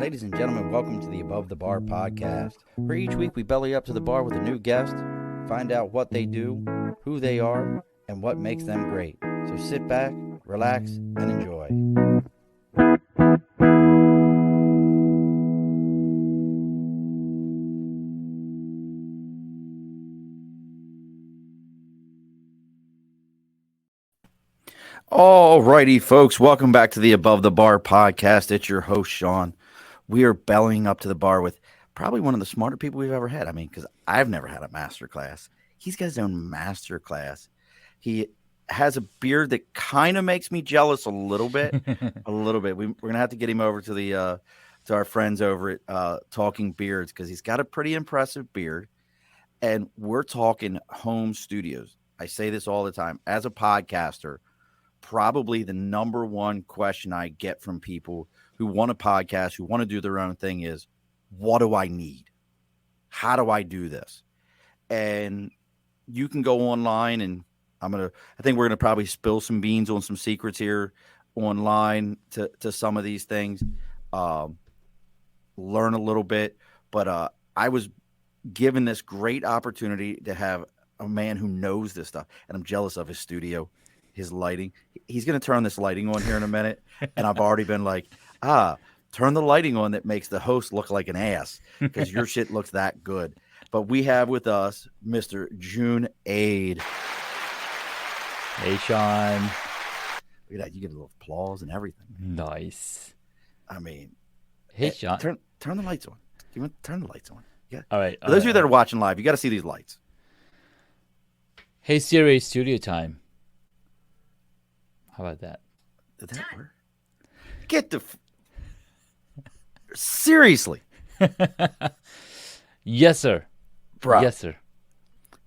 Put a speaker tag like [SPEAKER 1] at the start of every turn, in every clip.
[SPEAKER 1] Ladies and gentlemen, welcome to the Above the Bar podcast, where each week we belly up to the bar with a new guest, find out what they do, who they are, and what makes them great. So sit back, relax, and enjoy. Alrighty, folks, welcome back to the Above the Bar podcast. It's your host, Sean. We are bellying up to the bar with probably one of the smarter people we've ever had. I mean, because I've never had a masterclass. He's got his own masterclass. He has a beard that kind of makes me jealous a little bit. We're gonna have to get him over to the to our friends over at Talking Beards, because he's got a pretty impressive beard. And we're talking home studios. I say this all the time as a podcaster. Probably the number one question I get from people who want a podcast, who want to do their own thing is, what do I need? How do I do this? And you can go online, and I think we're going to probably spill some beans on some secrets here online to some of these things, learn a little bit. But I was given this great opportunity to have a man who knows this stuff, and I'm jealous of his studio. His lighting. He's going to turn this lighting on here in a minute. And I've already been like, turn the lighting on that makes the host look like an ass, because your shit looks that good. But we have with us Mr. Junaid.
[SPEAKER 2] Hey, Sean.
[SPEAKER 1] Look at that. You get a little applause and everything.
[SPEAKER 2] Nice.
[SPEAKER 1] I mean,
[SPEAKER 2] hey, Sean.
[SPEAKER 1] Turn the lights on. You want to turn the lights on? Yeah.
[SPEAKER 2] All right.
[SPEAKER 1] For those of you that are watching live, you got to see these lights.
[SPEAKER 2] Hey, Siri, studio time. How about that?
[SPEAKER 1] Did that work? Get the seriously.
[SPEAKER 2] Yes, sir.
[SPEAKER 1] Bro.
[SPEAKER 2] Yes, sir.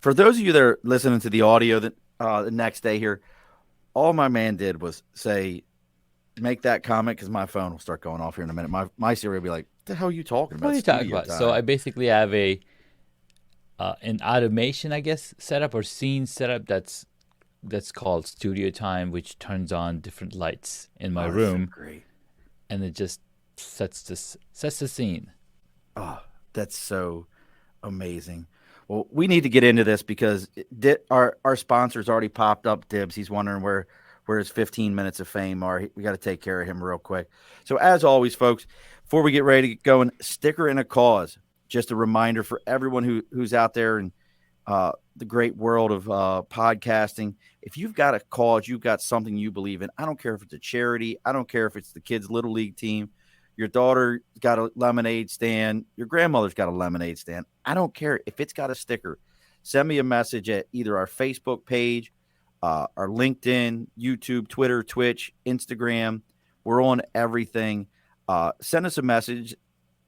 [SPEAKER 1] For those of you that are listening to the audio that the next day here, all my man did was say, make that comment, because my phone will start going off here in a minute. My Siri will be like, what the hell are you talking about?
[SPEAKER 2] What are you talking about? So I basically have an automation, I guess, setup or scene setup that's called Studio Time, which turns on different lights in my room.
[SPEAKER 1] So great.
[SPEAKER 2] And it just sets the scene.
[SPEAKER 1] Oh, that's so amazing. Well, we need to get into this because our sponsor's already popped up, Dibs. He's wondering where his 15 minutes of fame are. We got to take care of him real quick. So as always, folks, before we get ready to get going, sticker and a cause. Just a reminder for everyone who's out there and the great world of podcasting. If you've got a cause, you've got something you believe in. I don't care if it's a charity. I don't care if it's the kids' little league team. Your daughter got a lemonade stand. Your grandmother's got a lemonade stand. I don't care if it's got a sticker. Send me a message at either our Facebook page, our LinkedIn, YouTube, Twitter, Twitch, Instagram. We're on everything. Send us a message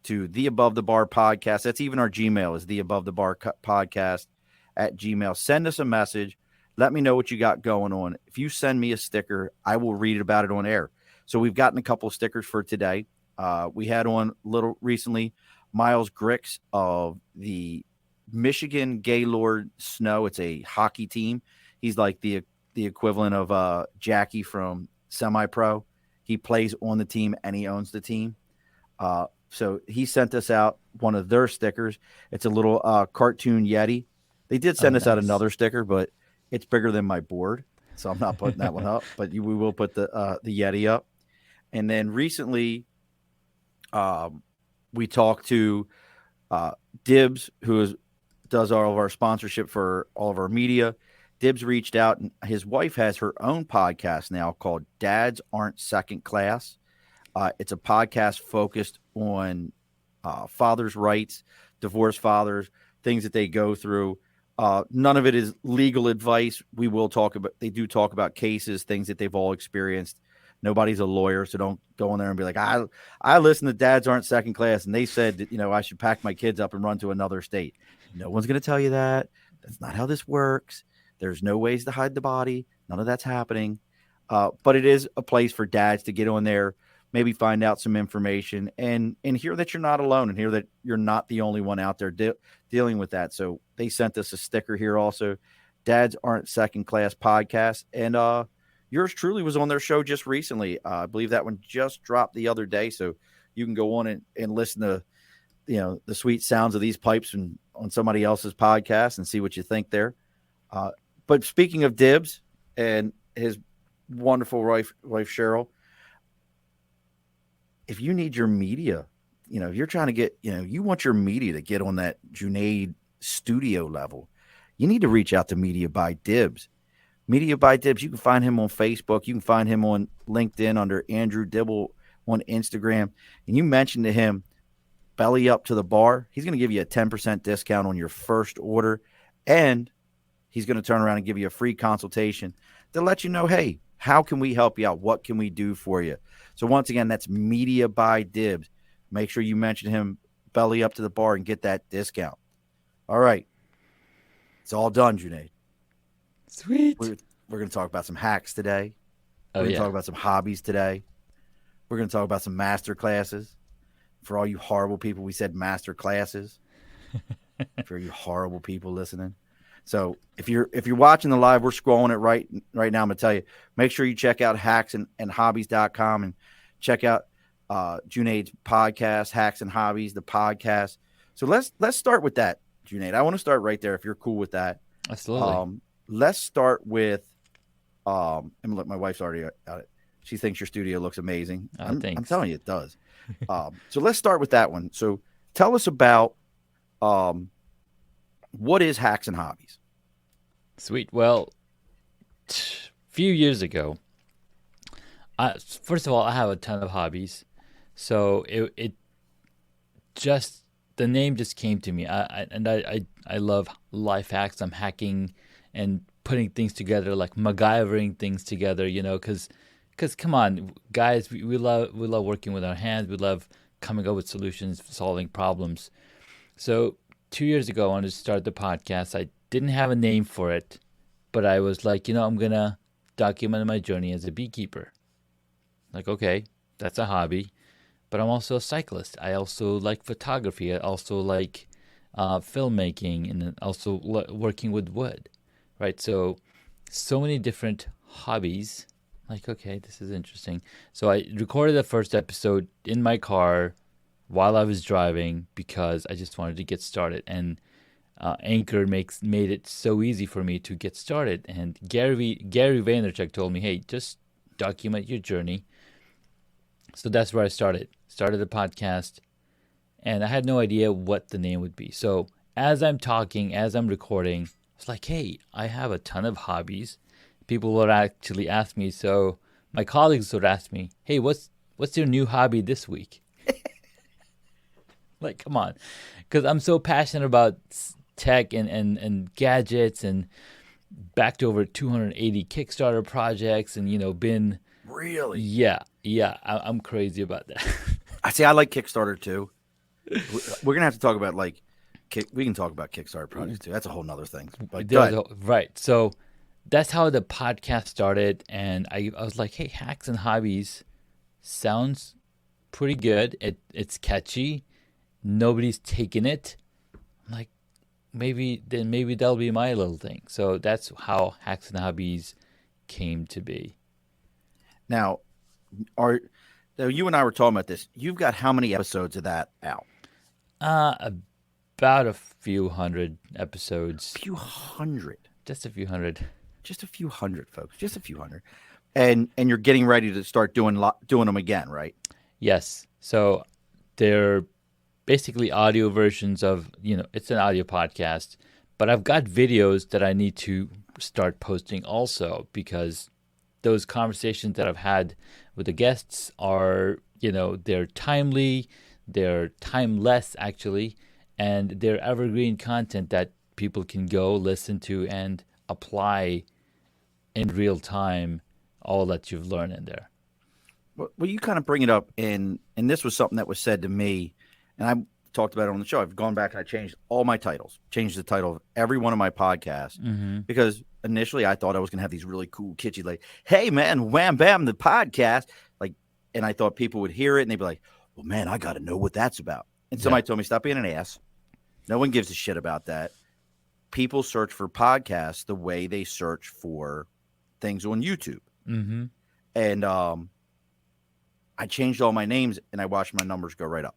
[SPEAKER 1] to the Above the Bar podcast. That's even our Gmail is the Above the Bar podcast at Gmail. Send us a message. Let me know what you got going on. If you send me a sticker, I will read about it on air. So we've gotten a couple of stickers for today. We had on little recently Miles Grix of the Michigan Gaylord Snow. It's a hockey team. He's like the equivalent of Jackie from Semi-Pro. He plays on the team and he owns the team. So he sent us out one of their stickers. It's a little cartoon Yeti. They did send us out another sticker, but it's bigger than my board, so I'm not putting that one up. But we will put the Yeti up. And then recently, we talked to Dibs, who does all of our sponsorship for all of our media. Dibs reached out, and his wife has her own podcast now called Dads Aren't Second Class. It's a podcast focused on fathers' rights, divorced fathers, things that they go through. None of it is legal advice. They do talk about cases, things that they've all experienced. Nobody's a lawyer, so don't go in there and be like, I listen to Dads Aren't Second Class, and they said that, I should pack my kids up and run to another state. No one's going to tell you that. That's not how this works. There's no ways to hide the body. None of that's happening. But it is a place for dads to get on there, maybe find out some information and hear that you're not alone and hear that you're not the only one out there dealing with that. So they sent us a sticker here also. Dads Aren't Second Class podcast. And yours truly was on their show just recently. I believe that one just dropped the other day. So you can go on and listen to, the sweet sounds of these pipes on somebody else's podcast and see what you think there. But speaking of Dibs and his wonderful wife Cheryl, if you need your media, if you're trying to get, you want your media to get on that Junaid studio level, you need to reach out to Media by Dibs. Media by Dibs, you can find him on Facebook. You can find him on LinkedIn under Andrew Dibble on Instagram. And you mentioned to him, belly up to the bar, he's going to give you a 10% discount on your first order. And he's going to turn around and give you a free consultation to let you know, hey, how can we help you out? What can we do for you? So once again, that's Media by Dibs. Make sure you mention him, belly up to the bar, and get that discount. All right. It's all done, Junaid.
[SPEAKER 2] Sweet.
[SPEAKER 1] We're going to talk about some hacks today.
[SPEAKER 2] We're
[SPEAKER 1] going to talk about some hobbies today. We're going to talk about some master classes. For all you horrible people, we said master classes. For you horrible people listening. So if you're watching the live, we're scrolling it right now. I'm going to tell you, make sure you check out hacksandhobbies.com and check out Junaid's podcast, Hacks and Hobbies, the podcast. So let's start with that, Junaid. I want to start right there if you're cool with that.
[SPEAKER 2] Absolutely.
[SPEAKER 1] Let's start with and look, my wife's already at it. She thinks your studio looks amazing. I'm telling you it does. So let's start with that one. So tell us about what is Hacks and Hobbies?
[SPEAKER 2] Sweet. Well, a few years ago, first of all, I have a ton of hobbies. So it just, the name just came to me. I love life hacks. I'm hacking and putting things together, like MacGyvering things together, because come on, guys, we love working with our hands. We love coming up with solutions, solving problems. So 2 years ago, I wanted to start the podcast. I didn't have a name for it, but I was like, I'm going to document my journey as a beekeeper. Like, okay, that's a hobby, but I'm also a cyclist. I also like photography. I also like filmmaking, and also working with wood, right? So many different hobbies. Like, okay, this is interesting. So I recorded the first episode in my car while I was driving because I just wanted to get started. And Anchor made it so easy for me to get started. And Gary Vaynerchuk told me, hey, just document your journey. So that's where I started the podcast. And I had no idea what the name would be. So as I'm talking, as I'm recording, it's like, hey, I have a ton of hobbies. People would actually ask me. So my colleagues would ask me, hey, what's your new hobby this week? Like, come on. Because I'm so passionate about tech and gadgets, and backed over 280 Kickstarter projects, and, been...
[SPEAKER 1] Really?
[SPEAKER 2] Yeah. I'm crazy about that.
[SPEAKER 1] I like Kickstarter too. We're going to have to talk about, we can talk about Kickstarter projects too. That's a whole nother thing. But
[SPEAKER 2] right. So that's how the podcast started. And I was like, hey, Hacks and Hobbies sounds pretty good. It's catchy. Nobody's taken it. I'm like, maybe that'll be my little thing. So that's how Hacks and Hobbies came to be.
[SPEAKER 1] Now, you and I were talking about this. You've got how many episodes of that out?
[SPEAKER 2] About a few hundred episodes.
[SPEAKER 1] A few hundred.
[SPEAKER 2] Just a few hundred.
[SPEAKER 1] Just a few hundred, folks. Just a few hundred. And you're getting ready to start doing them again, right?
[SPEAKER 2] Yes. So they're basically audio versions of, it's an audio podcast, but I've got videos that I need to start posting also, because those conversations that I've had with the guests are, they're timely, they're timeless actually, and they're evergreen content that people can go listen to and apply in real time all that you've learned in there.
[SPEAKER 1] Well, you kind of bring it up, and this was something that was said to me, and I talked about it on the show. I've gone back and I changed all my titles, changed the title of every one of my podcasts, because initially I thought I was going to have these really cool, kitschy, like, hey, man, wham, bam, the podcast. And I thought people would hear it and they'd be like, well, man, I got to know what that's about. And somebody told me, stop being an ass. No one gives a shit about that. People search for podcasts the way they search for things on YouTube.
[SPEAKER 2] Mm-hmm.
[SPEAKER 1] And I changed all my names and I watched my numbers go right up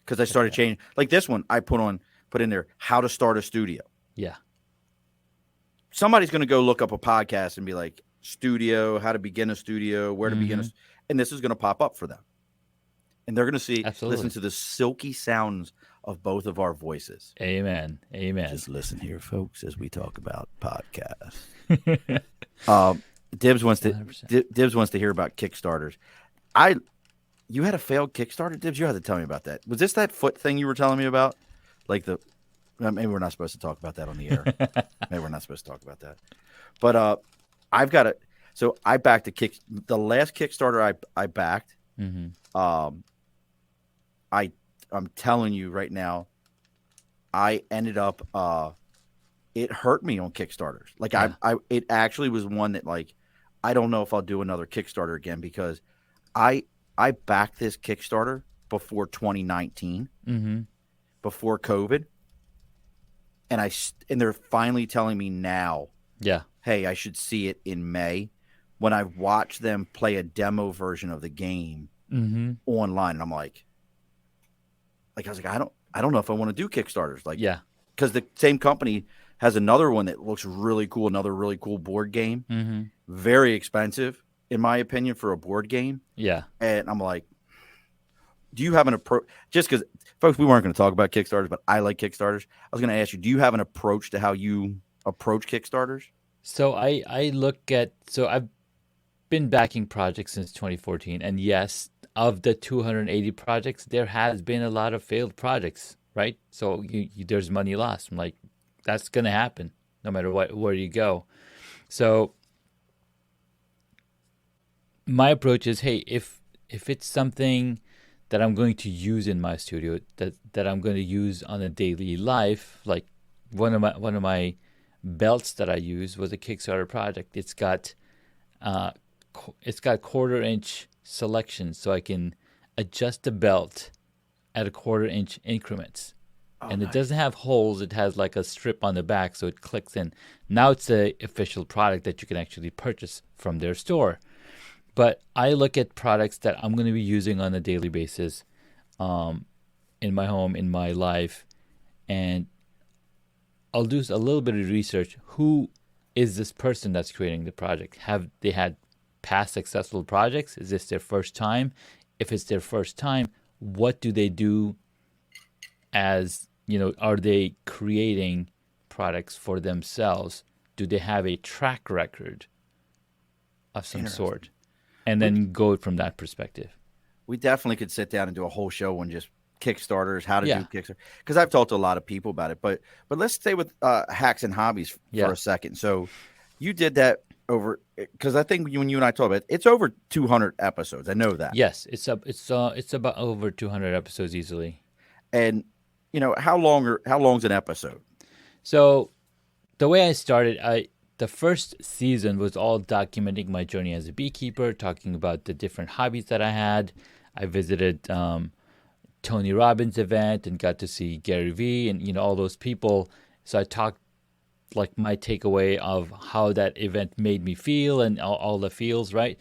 [SPEAKER 1] because I started changing. Like this one, I put in there how to start a studio.
[SPEAKER 2] Yeah.
[SPEAKER 1] Somebody's going to go look up a podcast and be like, studio, how to begin a studio, where to begin and this is going to pop up for them. And they're going to listen to the silky sounds of both of our voices.
[SPEAKER 2] Amen. Amen.
[SPEAKER 1] Just listen here, folks, as we talk about podcasts. Dibs wants to hear about Kickstarters. You had a failed Kickstarter, Dibs? You had to tell me about that. Was this that foot thing you were telling me about? Like maybe we're not supposed to talk about that on the air. Maybe we're not supposed to talk about that. But I've got it. So I backed the last Kickstarter I backed. I'm telling you right now, I ended up it hurt me on Kickstarters. Like it actually was one that like I don't know if I'll do another Kickstarter again because I backed this Kickstarter before 2019, before COVID, and they're finally telling me now, hey, I should see it in May when I watched them play a demo version of the game online, and I'm like I was like, I don't know if I want to do Kickstarters, like, because the same company has another one that looks really cool, another really cool board game, very expensive in my opinion for a board game, and I'm like, do you have an approach? Just because, folks, we weren't going to talk about Kickstarters, but I like Kickstarters. I was going to ask you, do you have an approach to how you approach Kickstarters?
[SPEAKER 2] So I've been backing projects since 2014, and yes, of the 280 projects, there has been a lot of failed projects, right? So there's money lost. I'm like, that's going to happen no matter where you go. So my approach is, hey, if it's something that I'm going to use in my studio, that I'm going to use on a daily life, like one of my belts that I use was a Kickstarter project. It's got 1/4-inch selection, so I can adjust the belt at 1/4-inch increments. And it doesn't have holes. It has like a strip on the back, so it clicks in. Now it's the official product that you can actually purchase from their store. But I look at products that I'm going to be using on a daily basis in my home, in my life, and I'll do a little bit of research. Who is this person that's creating the project? Have they had past successful projects? Is this their first time? If it's their first time, what do they do as, are they creating products for themselves? Do they have a track record of some sort? And then go from that perspective.
[SPEAKER 1] We definitely could sit down and do a whole show on just Kickstarters, how to do Kickstarter. Because I've talked to a lot of people about it. But let's stay with Hacks and Hobbies for a second. So you did that over, because I think when you and I talked about it, it's over 200 episodes. I know that.
[SPEAKER 2] Yes, it's about over 200 episodes easily.
[SPEAKER 1] And how long's an episode?
[SPEAKER 2] So the way I started, the first season was all documenting my journey as a beekeeper, talking about the different hobbies that I had. I visited Tony Robbins' event and got to see Gary Vee and all those people. So I talked like my takeaway of how that event made me feel and all the feels, right?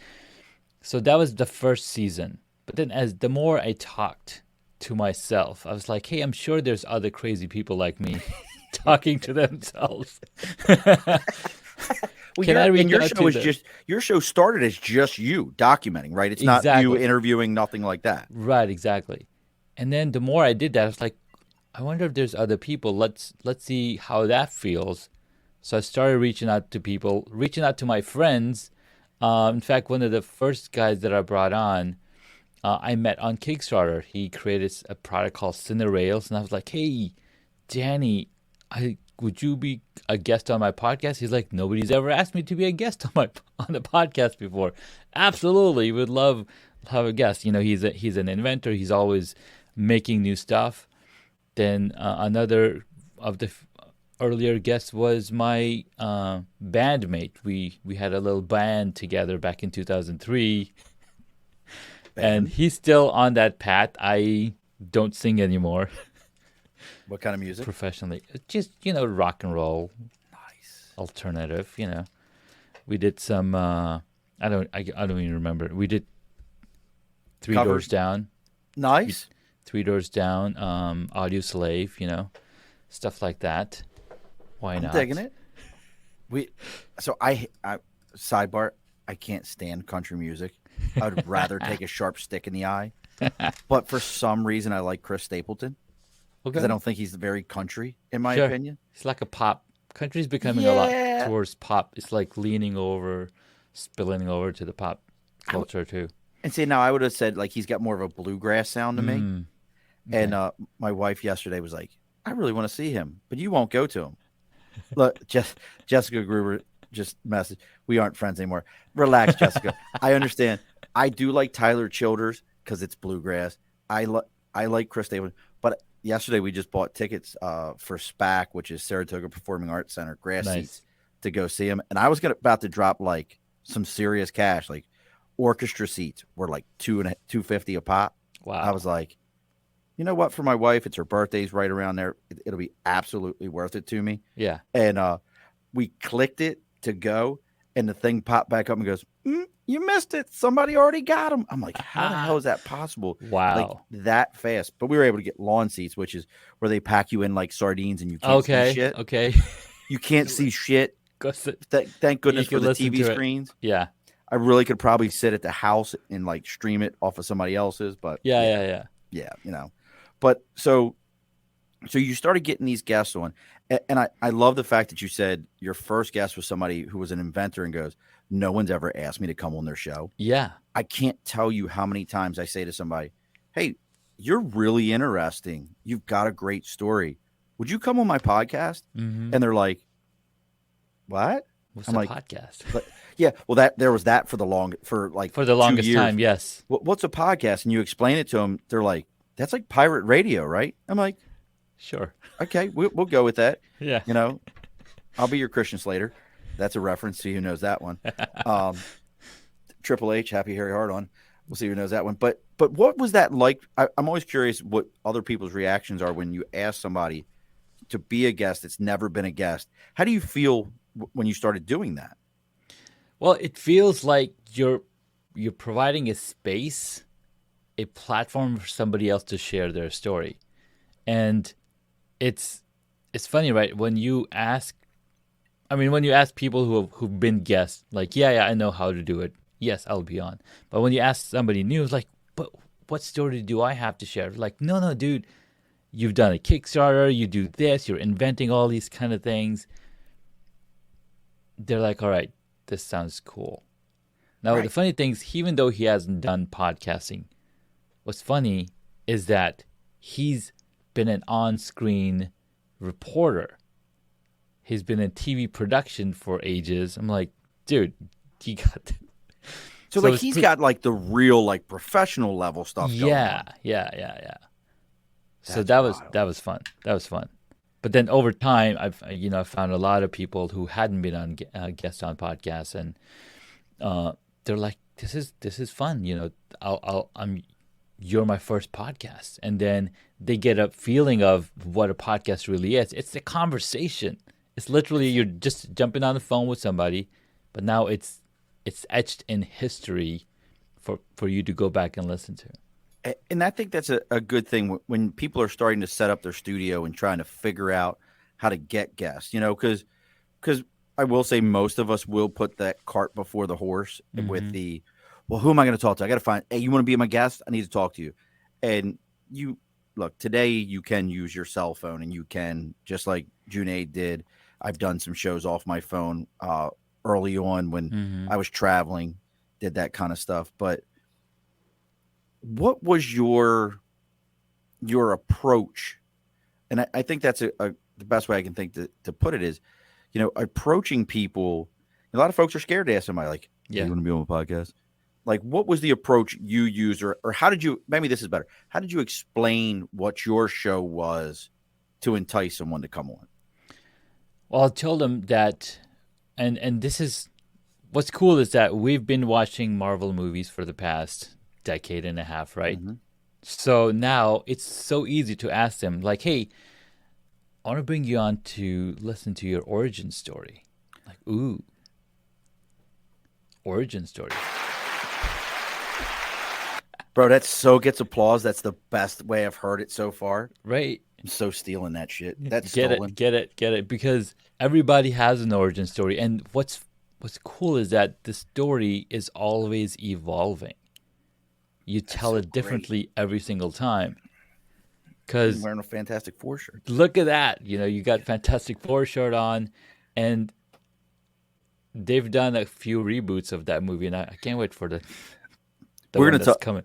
[SPEAKER 2] So that was the first season. But then the more I talked to myself, I was like, hey, I'm sure there's other crazy people like me talking to themselves.
[SPEAKER 1] Your show started as just you documenting, right? It's not you interviewing, nothing like that.
[SPEAKER 2] Right, exactly. And then the more I did that, I was like, I wonder if there's other people. Let's see how that feels. So I started reaching out to people, reaching out to my friends. In fact, one of the first guys that I brought on, I met on Kickstarter. He created a product called Cinerails, and I was like, hey, Danny, would you be a guest on my podcast? He's like, nobody's ever asked me to be a guest on the podcast before. Absolutely, would love a guest. He's an inventor. He's always making new stuff. Then another of the earlier guests was my bandmate. We had a little band together back in 2003, and he's still on that path. I don't sing anymore.
[SPEAKER 1] What kind of music?
[SPEAKER 2] Professionally. Just, rock and roll.
[SPEAKER 1] Nice.
[SPEAKER 2] Alternative, We did some I don't even remember. We did Three
[SPEAKER 1] covers.
[SPEAKER 2] Doors Down.
[SPEAKER 1] Nice.
[SPEAKER 2] Three Doors Down. Audio Slave. Stuff like that. Why
[SPEAKER 1] I'm
[SPEAKER 2] not?
[SPEAKER 1] digging it. I sidebar. I can't stand country music. I'd rather take a sharp stick in the eye. But for some reason, I like Chris Stapleton because I
[SPEAKER 2] Okay.
[SPEAKER 1] don't think he's very country, in my
[SPEAKER 2] Sure.
[SPEAKER 1] opinion.
[SPEAKER 2] It's like a pop. Country's becoming a lot
[SPEAKER 1] Yeah.
[SPEAKER 2] towards pop. It's like leaning over, spilling over to the pop culture too.
[SPEAKER 1] And see, now I would have said like he's got more of a bluegrass sound to me.
[SPEAKER 2] Mm,
[SPEAKER 1] And
[SPEAKER 2] okay.
[SPEAKER 1] my wife yesterday was like, I really want to see him, but you won't go to him. Look, Jessica Gruber just messaged. We aren't friends anymore. Relax, Jessica. I understand. I do like Tyler Childers because it's bluegrass. I like Chris Stapleton. But yesterday we just bought tickets for SPAC, which is Saratoga Performing Arts Center, grass seats
[SPEAKER 2] Nice.
[SPEAKER 1] to go see him. And I was about to drop like some serious cash, like orchestra seats were like $250 a pop. I was
[SPEAKER 2] Wow.
[SPEAKER 1] like, you know what? For my wife, it's her birthday's right around there. It'll be absolutely worth it to me.
[SPEAKER 2] Yeah.
[SPEAKER 1] And we clicked it to go, and the thing popped back up and goes, "You missed it. Somebody already got them." I'm like, how the hell is that possible? Like
[SPEAKER 2] Wow.
[SPEAKER 1] that fast? But we were able to get lawn seats, which is where they pack you in like sardines and you can't see
[SPEAKER 2] Okay.
[SPEAKER 1] shit.
[SPEAKER 2] Okay.
[SPEAKER 1] You can't see shit.
[SPEAKER 2] Good.
[SPEAKER 1] Thank
[SPEAKER 2] You
[SPEAKER 1] goodness for
[SPEAKER 2] can
[SPEAKER 1] the
[SPEAKER 2] listen
[SPEAKER 1] TV
[SPEAKER 2] to it.
[SPEAKER 1] screens.
[SPEAKER 2] Yeah.
[SPEAKER 1] I really could probably sit at the house and like stream it off of somebody else's, but
[SPEAKER 2] Yeah.
[SPEAKER 1] yeah,
[SPEAKER 2] Yeah. Yeah.
[SPEAKER 1] yeah. But so you started getting these guests on, and I love the fact that you said your first guest was somebody who was an inventor and goes, no one's ever asked me to come on their show.
[SPEAKER 2] Yeah.
[SPEAKER 1] I can't tell you how many times I say to somebody, hey, you're really interesting. You've got a great story. Would you come on my podcast?
[SPEAKER 2] Mm-hmm.
[SPEAKER 1] And they're like, what?
[SPEAKER 2] What's
[SPEAKER 1] I'm
[SPEAKER 2] a
[SPEAKER 1] like,
[SPEAKER 2] podcast?
[SPEAKER 1] but yeah, well, there was that for like
[SPEAKER 2] For the
[SPEAKER 1] 2
[SPEAKER 2] longest
[SPEAKER 1] years.
[SPEAKER 2] time, yes.
[SPEAKER 1] What's a podcast? And you explain it to them. They're like, that's like pirate radio, right? I'm like,
[SPEAKER 2] Sure.
[SPEAKER 1] okay, we'll go with that.
[SPEAKER 2] Yeah.
[SPEAKER 1] You know, I'll be your Christian Slater. That's a reference. See who knows that one. Um, Triple H, Happy Harry Hard on. We'll see who knows that one. But what was that like? I'm always curious what other people's reactions are when you ask somebody to be a guest that's never been a guest. How do you feel when you started doing that?
[SPEAKER 2] Well, it feels like you're providing a space, a platform for somebody else to share their story. And it's funny, right? When you ask people who've been guests, like, yeah, I know how to do it. Yes, I'll be on. But when you ask somebody new, it's like, but what story do I have to share? Like, no, dude, you've done a Kickstarter, you do this, you're inventing all these kind of things. They're like, all right, this sounds cool. Now, the
[SPEAKER 1] Right.
[SPEAKER 2] funny thing is, even though he hasn't done podcasting, what's funny is that he's been an on-screen reporter. He's been in TV production for ages. I'm like, dude, you got
[SPEAKER 1] So like he's got like the real like professional level stuff going
[SPEAKER 2] yeah,
[SPEAKER 1] on.
[SPEAKER 2] yeah. So
[SPEAKER 1] That's
[SPEAKER 2] that
[SPEAKER 1] wild.
[SPEAKER 2] was fun. That was fun. But then over time, I've found a lot of people who hadn't been on guest on podcasts, and they're like, this is fun. I'm you're my first podcast, and then they get a feeling of what a podcast really is. It's a conversation. It's literally you're just jumping on the phone with somebody, but now it's etched in history for you to go back and listen to.
[SPEAKER 1] And I think that's a good thing when people are starting to set up their studio and trying to figure out how to get guests, because I will say most of us will put that cart before the horse with well, who am I going to talk to? I got to find, hey, you want to be my guest? I need to talk to you. And look, today you can use your cell phone and you can, just like Junaid did. I've done some shows off my phone early on when I was traveling, did that kind of stuff. But what was your approach? And I think that's the best way I can think to put it is, approaching people. A lot of folks are scared to ask somebody like, hey, you want to be on a podcast? Like, what was the approach you used, or how did you, maybe this is better. How did you explain what your show was to entice someone to come on?
[SPEAKER 2] Well, I'll tell them that, and this is, what's cool is that we've been watching Marvel movies for the past decade and a half, right? So now it's so easy to ask them, like, hey, I want to bring you on to listen to your origin story. Like, ooh, origin story.
[SPEAKER 1] Bro, that so gets applause. That's the best way I've heard it so far.
[SPEAKER 2] right?
[SPEAKER 1] I'm so stealing that shit. That's
[SPEAKER 2] Get it,
[SPEAKER 1] stolen.
[SPEAKER 2] get it, get it. Because everybody has an origin story, and what's cool is that the story is always evolving. You
[SPEAKER 1] That's
[SPEAKER 2] tell
[SPEAKER 1] so
[SPEAKER 2] it
[SPEAKER 1] great.
[SPEAKER 2] differently every single time.
[SPEAKER 1] I'm
[SPEAKER 2] Because
[SPEAKER 1] wearing a Fantastic Four shirt.
[SPEAKER 2] look at that, you got Fantastic Four shirt on, and they've done a few reboots of that movie, and I can't wait for the
[SPEAKER 1] We're
[SPEAKER 2] one
[SPEAKER 1] gonna
[SPEAKER 2] that's
[SPEAKER 1] talk.
[SPEAKER 2] coming.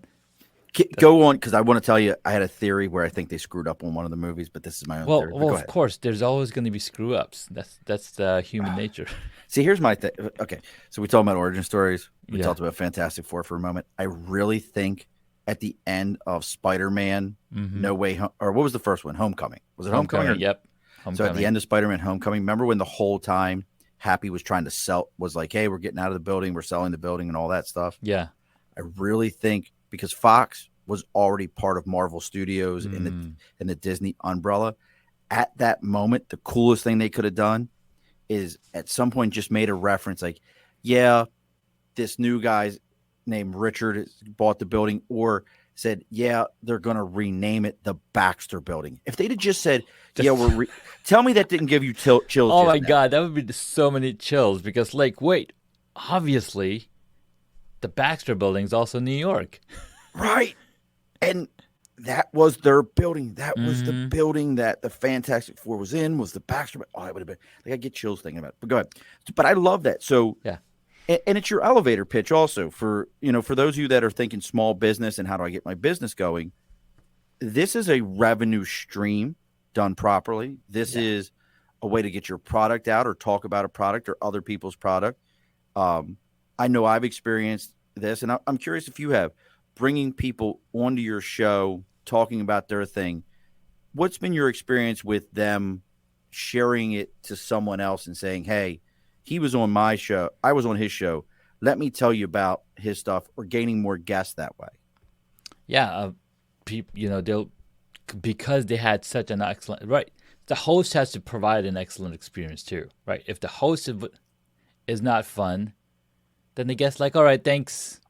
[SPEAKER 1] Go on, because I want to tell you, I had a theory where I think they screwed up on one of the movies, but this is my own
[SPEAKER 2] Well,
[SPEAKER 1] theory. But
[SPEAKER 2] well,
[SPEAKER 1] go
[SPEAKER 2] of
[SPEAKER 1] ahead.
[SPEAKER 2] course, there's always going to be screw ups. That's human nature.
[SPEAKER 1] See, here's my thing. Okay, so we talked about origin stories. We
[SPEAKER 2] Yeah.
[SPEAKER 1] talked about Fantastic Four for a moment. I really think at the end of Spider-Man,
[SPEAKER 2] Mm-hmm.
[SPEAKER 1] No Way Home, or what was the first one? Homecoming. Was it Homecoming?
[SPEAKER 2] Homecoming. Yep.
[SPEAKER 1] So at the
[SPEAKER 2] Homecoming.
[SPEAKER 1] end of Spider-Man Homecoming, remember when the whole time Happy was trying to sell, was like, hey, we're getting out of the building, we're selling the building and all that stuff.
[SPEAKER 2] Yeah.
[SPEAKER 1] I really think because Fox was already part of Marvel Studios in
[SPEAKER 2] Mm.
[SPEAKER 1] the Disney umbrella, at that moment, the coolest thing they could have done is at some point just made a reference like, yeah, this new guy's named Richard bought the building, or said, yeah, they're going to rename it the Baxter Building. If they'd have just said, yeah, tell me that didn't give you chills.
[SPEAKER 2] Oh
[SPEAKER 1] just
[SPEAKER 2] my
[SPEAKER 1] now.
[SPEAKER 2] God, that would be so many chills because, like, wait, obviously, the Baxter Building's also New York.
[SPEAKER 1] Right. And that was their building. That was the
[SPEAKER 2] Mm-hmm.
[SPEAKER 1] building that the Fantastic Four was in, was the Baxter. Oh, it would have been like I get chills thinking about it. But go ahead. But I love that. So
[SPEAKER 2] Yeah.
[SPEAKER 1] and it's your elevator pitch also for for those of you that are thinking small business and how do I get my business going. This is a revenue stream done properly. This
[SPEAKER 2] Yeah.
[SPEAKER 1] is a way to get your product out or talk about a product or other people's product. I know I've experienced this, and I'm curious if you have, bringing people onto your show, talking about their thing. What's been your experience with them sharing it to someone else and saying, hey, he was on my show, I was on his show, let me tell you about his stuff, or gaining more guests that way?
[SPEAKER 2] Yeah. They'll, because they had such an excellent, right. The host has to provide an excellent experience too, right? If the host is not fun, then the guest like, all right, thanks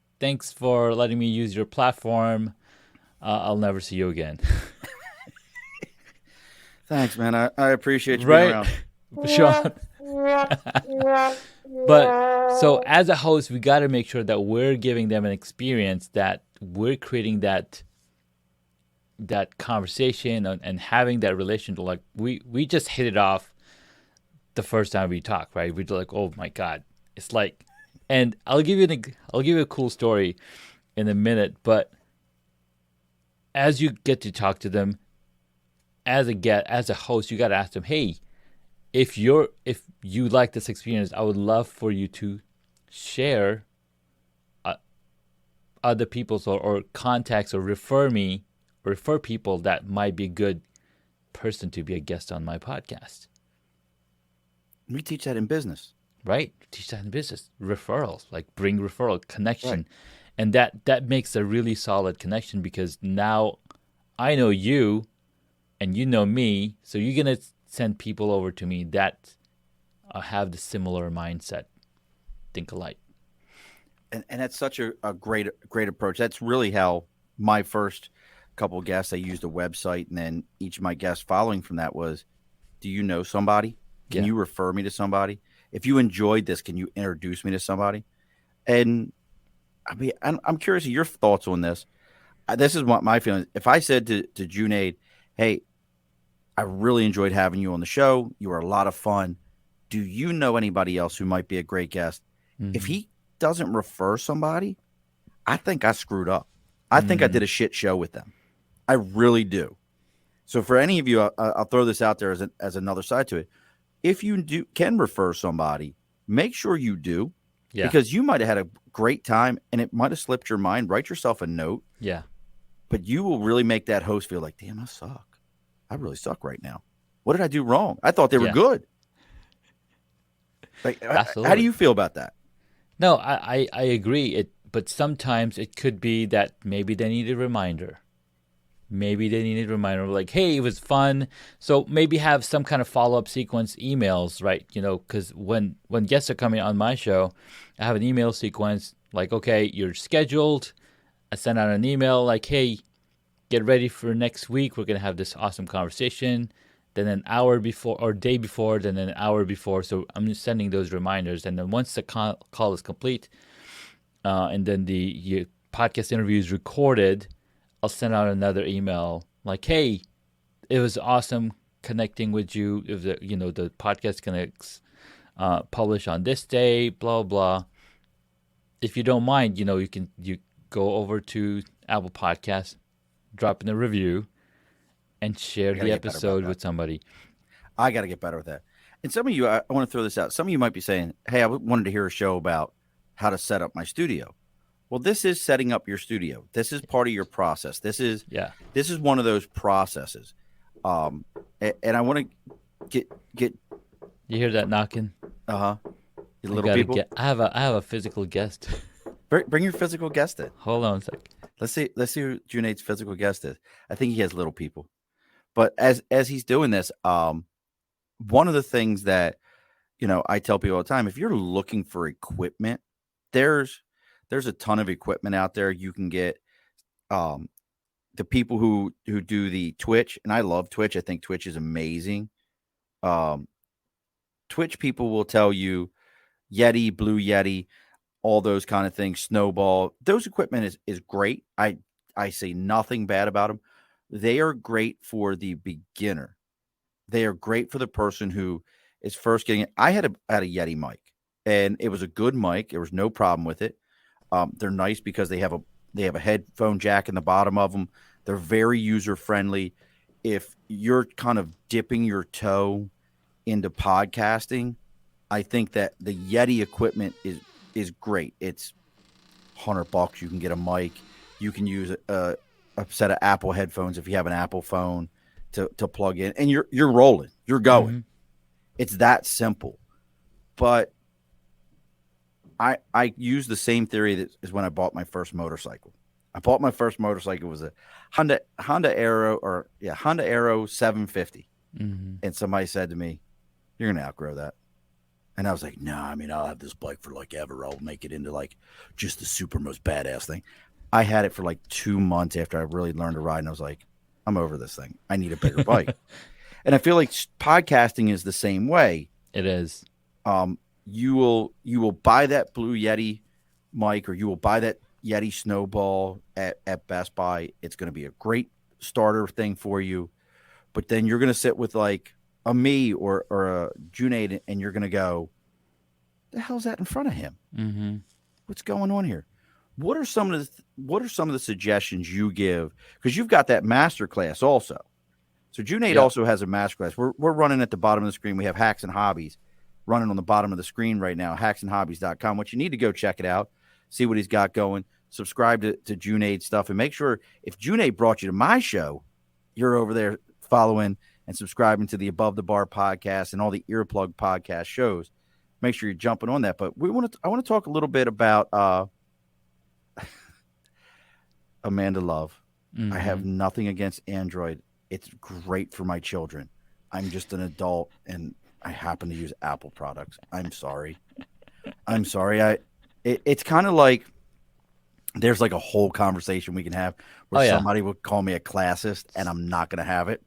[SPEAKER 2] for letting me use your platform. I'll never see you again.
[SPEAKER 1] Thanks, man. I appreciate you being
[SPEAKER 2] Right,
[SPEAKER 1] around.
[SPEAKER 2] Sean. But so as a host, we got to make sure that we're giving them an experience, that we're creating that conversation and having that relationship. Like we just hit it off the first time we talked, right? We're like, oh my God, it's like, and I'll give you a cool story in a minute, but as you get to talk to them as a host, you got to ask them, hey, if you like this experience, I would love for you to share other people's or contacts, or refer people that might be a good person to be a guest on my podcast.
[SPEAKER 1] We teach that in business.
[SPEAKER 2] Right? Teach that in business. Referrals, like bring referral connection.
[SPEAKER 1] Right.
[SPEAKER 2] And that makes a really solid connection because now I know you and you know me, so you're going to send people over to me that have the similar mindset, think alike.
[SPEAKER 1] And that's such a great approach. That's really how my first couple of guests, I used a website, and then each of my guests following from that was, do you know somebody? Can
[SPEAKER 2] Yeah.
[SPEAKER 1] you refer me to somebody? If you enjoyed this, can you introduce me to somebody? And I mean, I'm curious of your thoughts on this. This is what my feeling. If I said to Junaid, hey, I really enjoyed having you on the show. You were a lot of fun. Do you know anybody else who might be a great guest?
[SPEAKER 2] Mm-hmm.
[SPEAKER 1] If he doesn't refer somebody, I think I screwed up. I think I did a shit show with them. I really do. So for any of you, I'll throw this out there as another side to it. If you can refer somebody, make sure you do, because you might have had a great time and it might have slipped your mind. Write yourself a note.
[SPEAKER 2] Yeah.
[SPEAKER 1] But you will really make that host feel like, damn, I suck. I really suck right now. What did I do wrong? I thought they were good. Like,
[SPEAKER 2] Absolutely.
[SPEAKER 1] how do you feel about that?
[SPEAKER 2] No, I agree. But sometimes it could be that maybe they need a reminder. Like, hey, it was fun. So maybe have some kind of follow-up sequence emails, right? Because when guests are coming on my show, I have an email sequence like, okay, you're scheduled I sent out an email like, hey, get ready for next week. We're going to have this awesome conversation. Then an hour before or day before, then an hour before. So I'm just sending those reminders. And then once the call is complete, and then the podcast interview is recorded, I'll send out another email like, hey, it was awesome connecting with you. If the podcast connects, publish on this day, blah, blah. If you don't mind, you go over to Apple Podcasts, drop in a review, and share the episode with somebody.
[SPEAKER 1] I got to get better with that. And some of you, I want to throw this out. Some of you might be saying, hey, I wanted to hear a show about how to set up my studio. Well, this is setting up your studio. This is part of your process. This is one of those processes. And I want to get.
[SPEAKER 2] You hear that knocking?
[SPEAKER 1] Little people.
[SPEAKER 2] I have a physical guest.
[SPEAKER 1] Bring your physical guest in.
[SPEAKER 2] Hold on a sec.
[SPEAKER 1] Let's see who Junaid's physical guest is. I think he has little people. But as he's doing this, one of the things that I tell people all the time, if you're looking for equipment, there's a ton of equipment out there. You can get the people who do the Twitch, and I love Twitch. I think Twitch is amazing. Twitch people will tell you Yeti, Blue Yeti, all those kind of things, Snowball. Those equipment is great. I say nothing bad about them. They are great for the beginner. They are great for the person who is first getting it. I had a Yeti mic, and it was a good mic. There was no problem with it. They're nice because they have a headphone jack in the bottom of them. They're very user friendly. If you're kind of dipping your toe into podcasting, I think that the Yeti equipment is great. It's $100. You can get a mic. You can use a set of Apple headphones if you have an Apple phone to plug in, and you're rolling. You're going. Mm-hmm. It's that simple. But I use the same theory that is when I bought my first motorcycle. I bought my first motorcycle. It was a Honda Aero 750. Mm-hmm. And somebody said to me, "You're going to outgrow that." And I was like, "No, I'll have this bike for like ever. I'll make it into like just the super most badass thing." I had it for like 2 months after I really learned to ride, and I was like, "I'm over this thing. I need a bigger bike." And I feel like podcasting is the same way.
[SPEAKER 2] It is.
[SPEAKER 1] You will buy that Blue Yeti mic, or you will buy that Yeti Snowball at Best Buy. It's going to be a great starter thing for you. But then you're going to sit with like a me or a Junaid, and you're going to go, "The hell's that in front of him? Mm-hmm. What's going on here?" What are some of the suggestions you give? Because you've got that masterclass also. So Junaid also has a masterclass. We're running at the bottom of the screen. We have Hacks and Hobbies running on the bottom of the screen right now, hacksandhobbies.com. What you need to go check it out, see what he's got going, subscribe to Junaid's stuff, and make sure if Junaid brought you to my show, you're over there following and subscribing to the Above the Bar podcast and all the Earplug podcast shows. Make sure you're jumping on that. But I want to talk a little bit about Amanda Love. Mm-hmm. I have nothing against Android. It's great for my children. I'm just an adult, and I happen to use Apple products. I'm sorry. It's kind of like there's like a whole conversation we can have where somebody would call me a classist, and I'm not going to have it.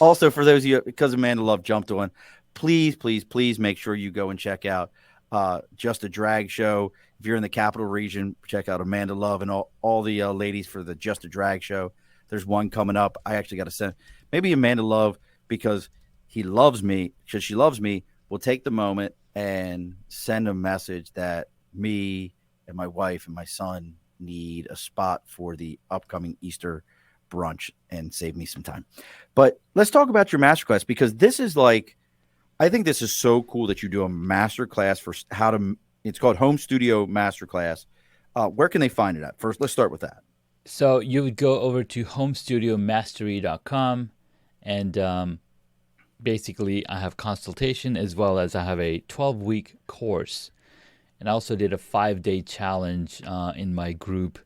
[SPEAKER 1] Also, for those of you, because Amanda Love jumped on, please make sure you go and check out Just a Drag Show. If you're in the capital region, check out Amanda Love and all the ladies for the Just a Drag Show. There's one coming up. I actually got to send maybe Amanda Love, because she loves me, will take the moment and send a message that me and my wife and my son need a spot for the upcoming Easter brunch and save me some time. But let's talk about your masterclass, because this is like, I think this is so cool that you do a masterclass for how to, it's called Home Studio Masterclass. Where can they find it at? First, let's start with that.
[SPEAKER 2] So you would go over to homestudiomastery.com, and basically I have consultation as well as I have a 12-week course. And I also did a 5-day challenge in my group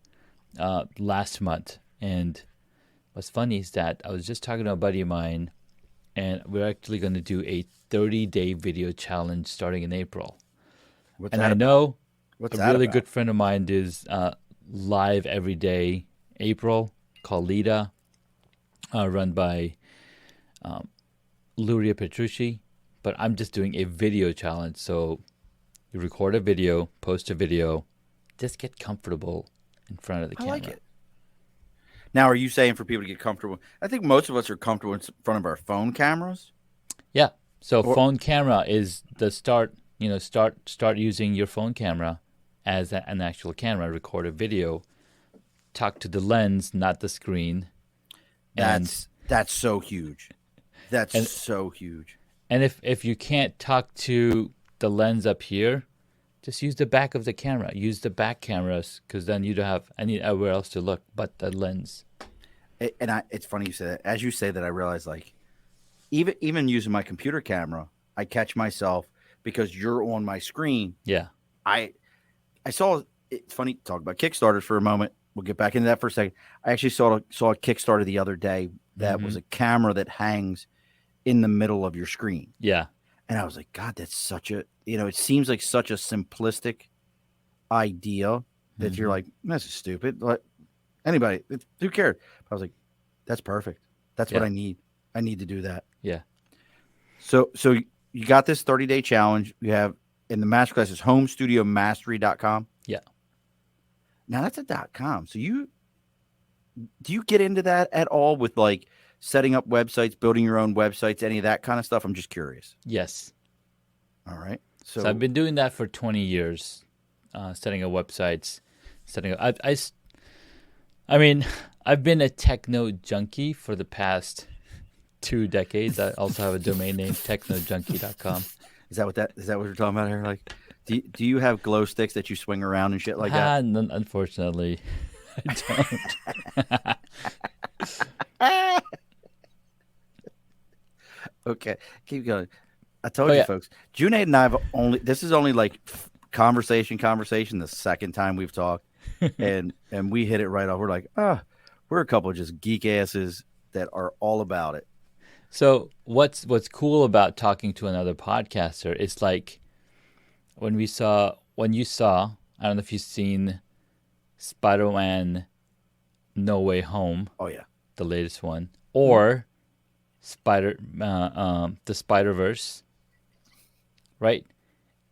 [SPEAKER 2] last month. And what's funny is that I was just talking to a buddy of mine, and we're actually going to do a 30-day video challenge starting in April. I know
[SPEAKER 1] What's
[SPEAKER 2] a
[SPEAKER 1] that
[SPEAKER 2] really
[SPEAKER 1] about?
[SPEAKER 2] good friend of mine is live every day April called Lita, run by Luria Petrucci. But I'm just doing a video challenge. So you record a video, post a video, just get comfortable in front of the
[SPEAKER 1] I
[SPEAKER 2] camera.
[SPEAKER 1] like it. Now, are you saying for people to get comfortable? I think most of us are comfortable in front of our phone cameras.
[SPEAKER 2] Yeah. So
[SPEAKER 1] Or
[SPEAKER 2] phone camera is the start. Start using your phone camera as an actual camera. Record a video. Talk to the lens, not the screen.
[SPEAKER 1] that's so huge. That's
[SPEAKER 2] And
[SPEAKER 1] so huge.
[SPEAKER 2] and if you can't talk to the lens up here, just use the back of the camera. Use the back cameras because then you don't have anywhere else to look but the lens.
[SPEAKER 1] It's funny you say that. As you say that, I realize like even using my computer camera, I catch myself because you're on my screen.
[SPEAKER 2] Yeah.
[SPEAKER 1] I saw. It's funny to talk about Kickstarters for a moment. We'll get back into that for a second. I actually saw a Kickstarter the other day that was a camera that hangs in the middle of your screen.
[SPEAKER 2] Yeah.
[SPEAKER 1] And I was like, God, that's such a, it seems like such a simplistic idea that you're like, this is stupid. Like, anybody, who cares? I was like, that's perfect. That's what
[SPEAKER 2] Yeah.
[SPEAKER 1] I need. I need to do that.
[SPEAKER 2] Yeah.
[SPEAKER 1] So you got this 30-day challenge. You have in the masterclass is homestudiomastery.com.
[SPEAKER 2] Yeah.
[SPEAKER 1] Now that's a .com. So do you get into that at all with like setting up websites, building your own websites, any of that kind of stuff? I'm just curious.
[SPEAKER 2] Yes.
[SPEAKER 1] All right.
[SPEAKER 2] So I've been doing that for 20 years, setting up websites, setting up. I mean, I've been a techno junkie for the past 2 decades. I also have a domain name, technojunkie.com.
[SPEAKER 1] Is that what we're talking about here? Like, do you have glow sticks that you swing around and shit like that?
[SPEAKER 2] Unfortunately, I don't.
[SPEAKER 1] Okay, keep going. I told you, folks. Junaid and I have this is only like conversation. The second time we've talked, and we hit it right off. We're like, we're a couple of just geek asses that are all about it.
[SPEAKER 2] So what's cool about talking to another podcaster is like when you saw, I don't know if you've seen Spider-Man No Way Home.
[SPEAKER 1] Oh yeah,
[SPEAKER 2] the latest one, or the Spider-Verse, right?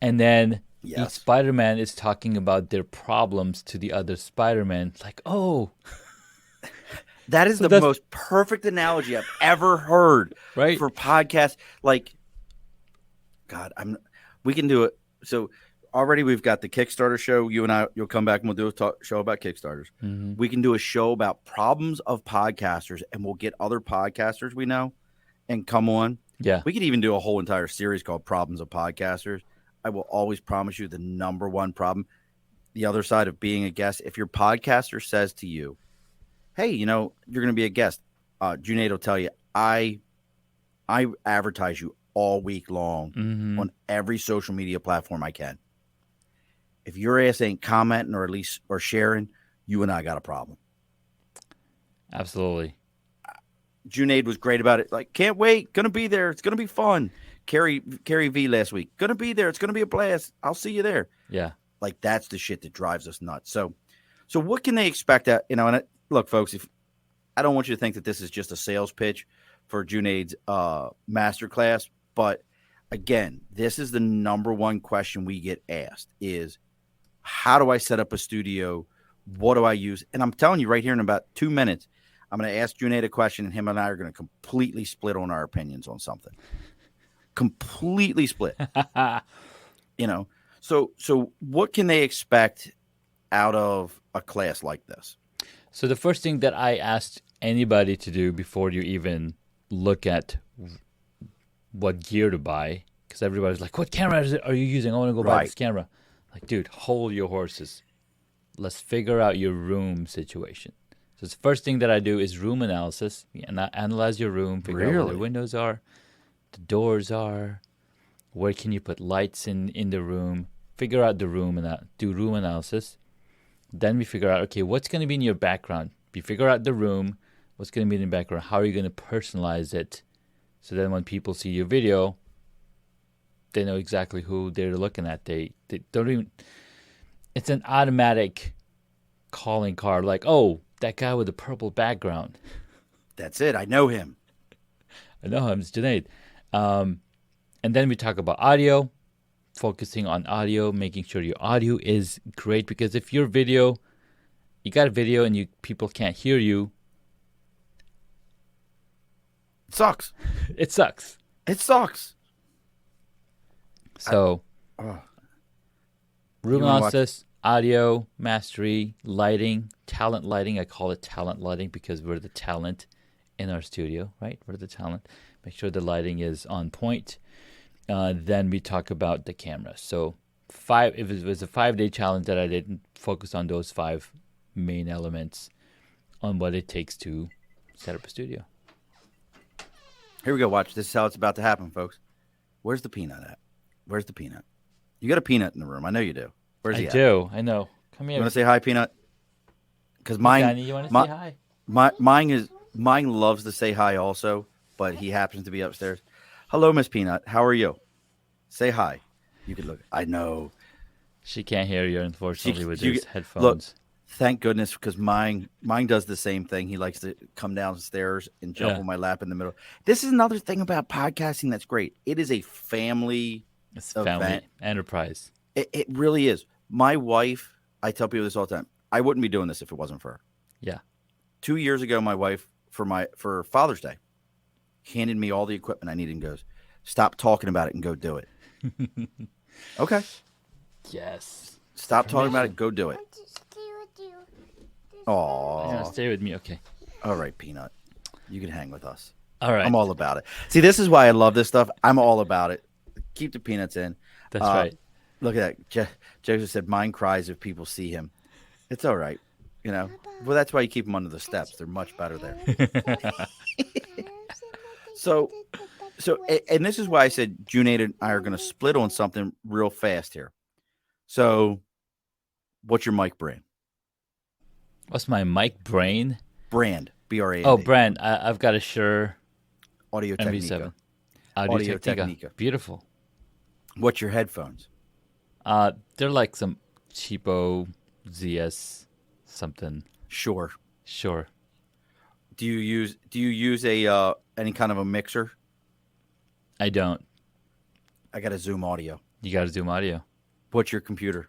[SPEAKER 2] And then each Spider-Man is talking about their problems to the other Spider-Man. Like, oh,
[SPEAKER 1] that is the most perfect analogy I've ever heard,
[SPEAKER 2] right?
[SPEAKER 1] For podcasts. Like, God, we can do it. So already we've got the Kickstarter show. You and I, you'll come back and we'll do a show about Kickstarters.
[SPEAKER 2] Mm-hmm.
[SPEAKER 1] We can do a show about problems of podcasters, and we'll get other podcasters we know and come on.
[SPEAKER 2] Yeah.
[SPEAKER 1] We could even do a whole entire series called Problems of Podcasters. I will always promise you the number one problem, the other side of being a guest. If your podcaster says to you, hey, you're going to be a guest, Junaid will tell you, I advertise you all week long on every social media platform I can. If your ass ain't commenting or sharing, you and I got a problem.
[SPEAKER 2] Absolutely.
[SPEAKER 1] Junaid was great about it. Like, can't wait. Gonna be there. It's gonna be fun. Carrie V last week. Gonna be there. It's gonna be a blast. I'll see you there.
[SPEAKER 2] Yeah.
[SPEAKER 1] Like, that's the shit that drives us nuts. So what can they expect? And look, folks, if I don't want you to think that this is just a sales pitch for Junaid's masterclass, but again, this is the number one question we get asked is, how do I set up a studio? What do I use? And I'm telling you right here in about 2 minutes, I'm going to ask Junaid a question, and him and I are going to completely split on our opinions on something. Completely split. So what can they expect out of a class like this?
[SPEAKER 2] So the first thing that I asked anybody to do before you even look at what gear to buy, because everybody's like, what camera are you using? I want to go buy this camera. Like, dude, hold your horses. Let's figure out your room situation. So the first thing that I do is room analysis. And I analyze your room, figure out where the windows are, the doors are, where can you put lights in the room, figure out the room and do room analysis. Then we figure out, okay, what's going to be in your background? You figure out the room, what's going to be in the background, how are you going to personalize it? So then when people see your video, they know exactly who they're looking at. They don't even... It's an automatic calling card. Like, oh, that guy with the purple background.
[SPEAKER 1] That's it. I know him.
[SPEAKER 2] I know him. It's Junaid. And then we talk about audio, focusing on audio, making sure your audio is great. Because if your video, you got a video and people can't hear you,
[SPEAKER 1] It sucks.
[SPEAKER 2] it sucks.
[SPEAKER 1] It sucks.
[SPEAKER 2] So,
[SPEAKER 1] Oh,
[SPEAKER 2] room
[SPEAKER 1] You wanna watch-
[SPEAKER 2] analysis, audio, mastery, lighting, talent lighting. I call it talent lighting because we're the talent in our studio, right? We're the talent. Make sure the lighting is on point. Then we talk about the camera. So, if it was a 5-day challenge that I didn't focus on those 5 main elements on what it takes to set up a studio.
[SPEAKER 1] Here we go. Watch. This is how it's about to happen, folks. Where's the peanut at? Where's the peanut? You got a peanut in the room. I know you do. Where's he
[SPEAKER 2] I
[SPEAKER 1] at?
[SPEAKER 2] do. I know. Come
[SPEAKER 1] You
[SPEAKER 2] here.
[SPEAKER 1] want to say hi, peanut? Because
[SPEAKER 2] Danny, you want to
[SPEAKER 1] my-
[SPEAKER 2] say hi?
[SPEAKER 1] mine loves to say hi also, but he happens to be upstairs. Hello, Miss Peanut. How are you? Say hi. You could look. I know.
[SPEAKER 2] She can't hear you, unfortunately, with
[SPEAKER 1] you
[SPEAKER 2] his
[SPEAKER 1] get-
[SPEAKER 2] headphones.
[SPEAKER 1] Look, thank goodness, because mine does the same thing. He likes to come downstairs and jump
[SPEAKER 2] Yeah.
[SPEAKER 1] on my lap in the middle. This is another thing about podcasting that's great. It is a family.
[SPEAKER 2] It's family
[SPEAKER 1] event.
[SPEAKER 2] enterprise.
[SPEAKER 1] It really is. My wife, I tell people this all the time. I wouldn't be doing this if it wasn't for her.
[SPEAKER 2] Yeah.
[SPEAKER 1] 2 years ago, my wife, for Father's Day, handed me all the equipment I needed and goes, "Stop talking about it and go do it." Okay.
[SPEAKER 2] Yes.
[SPEAKER 1] Stop talking about it. Go do it.
[SPEAKER 2] You
[SPEAKER 1] Aw.
[SPEAKER 2] want to stay with me? Okay.
[SPEAKER 1] All right, Peanut. You can hang with us.
[SPEAKER 2] All right.
[SPEAKER 1] I'm all about it. See, this is why I love this stuff. I'm all about it. Keep the peanuts in.
[SPEAKER 2] That's right.
[SPEAKER 1] Look at that. Joseph said, "Mine cries if people see him." It's all right. You know, well, that's why you keep them under the steps. They're much better there. So, and this is why I said Junaid and I are going to split on something real fast here. So, what's your mic brand?
[SPEAKER 2] What's my mic brain?
[SPEAKER 1] Brand. BRAND.
[SPEAKER 2] Oh, brand. I've got a Shure
[SPEAKER 1] Audio
[SPEAKER 2] MV7.
[SPEAKER 1] Technica.
[SPEAKER 2] Audio Technica.
[SPEAKER 1] Technica.
[SPEAKER 2] Beautiful.
[SPEAKER 1] What's your headphones?
[SPEAKER 2] They're like some cheapo ZS something.
[SPEAKER 1] Sure.
[SPEAKER 2] Sure.
[SPEAKER 1] Do you use a any kind of a mixer?
[SPEAKER 2] I don't.
[SPEAKER 1] I got a Zoom Audio.
[SPEAKER 2] You got to Zoom audio.
[SPEAKER 1] What's your computer?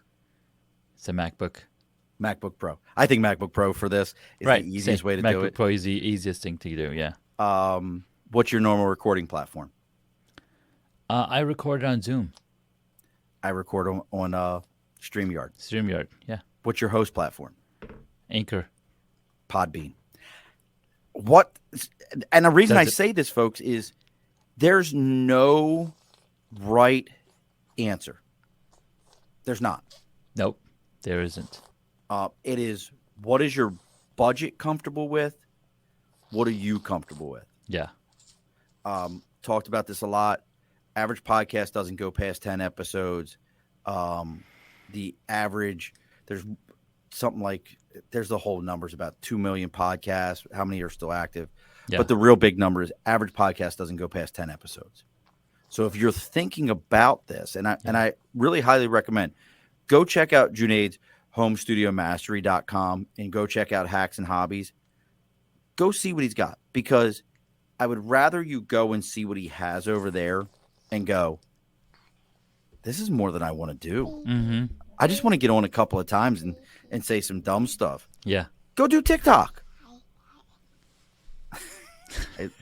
[SPEAKER 2] It's a MacBook.
[SPEAKER 1] MacBook Pro. I think MacBook Pro for this is
[SPEAKER 2] Right.
[SPEAKER 1] the easiest
[SPEAKER 2] Same.
[SPEAKER 1] way to
[SPEAKER 2] MacBook
[SPEAKER 1] do it.
[SPEAKER 2] Pro is the easiest thing to do. Yeah.
[SPEAKER 1] What's your normal recording platform?
[SPEAKER 2] I record on Zoom.
[SPEAKER 1] I record on StreamYard.
[SPEAKER 2] StreamYard. Yeah.
[SPEAKER 1] What's your host platform?
[SPEAKER 2] Anchor.
[SPEAKER 1] Podbean. What? And the reason
[SPEAKER 2] Does
[SPEAKER 1] I
[SPEAKER 2] it-
[SPEAKER 1] say this, folks, is there's no right answer. There's not.
[SPEAKER 2] Nope. There isn't.
[SPEAKER 1] It is, what is your budget comfortable with? What are you comfortable with?
[SPEAKER 2] Yeah.
[SPEAKER 1] Talked about this a lot. Average podcast doesn't go past 10 episodes. The average, there's something like, there's the whole numbers about 2 million podcasts. How many are still active?
[SPEAKER 2] Yeah.
[SPEAKER 1] But the real big number is average podcast doesn't go past 10 episodes. So if you're thinking about this, and I really highly recommend, go check out Junaid's homestudiomastery.com and go check out Hacks and Hobbies. Go see what he's got, because I would rather you go and see what he has over there and go, this is more than I want to do.
[SPEAKER 2] Mm-hmm.
[SPEAKER 1] I just want to get on a couple of times and say some dumb stuff.
[SPEAKER 2] Yeah.
[SPEAKER 1] Go do TikTok.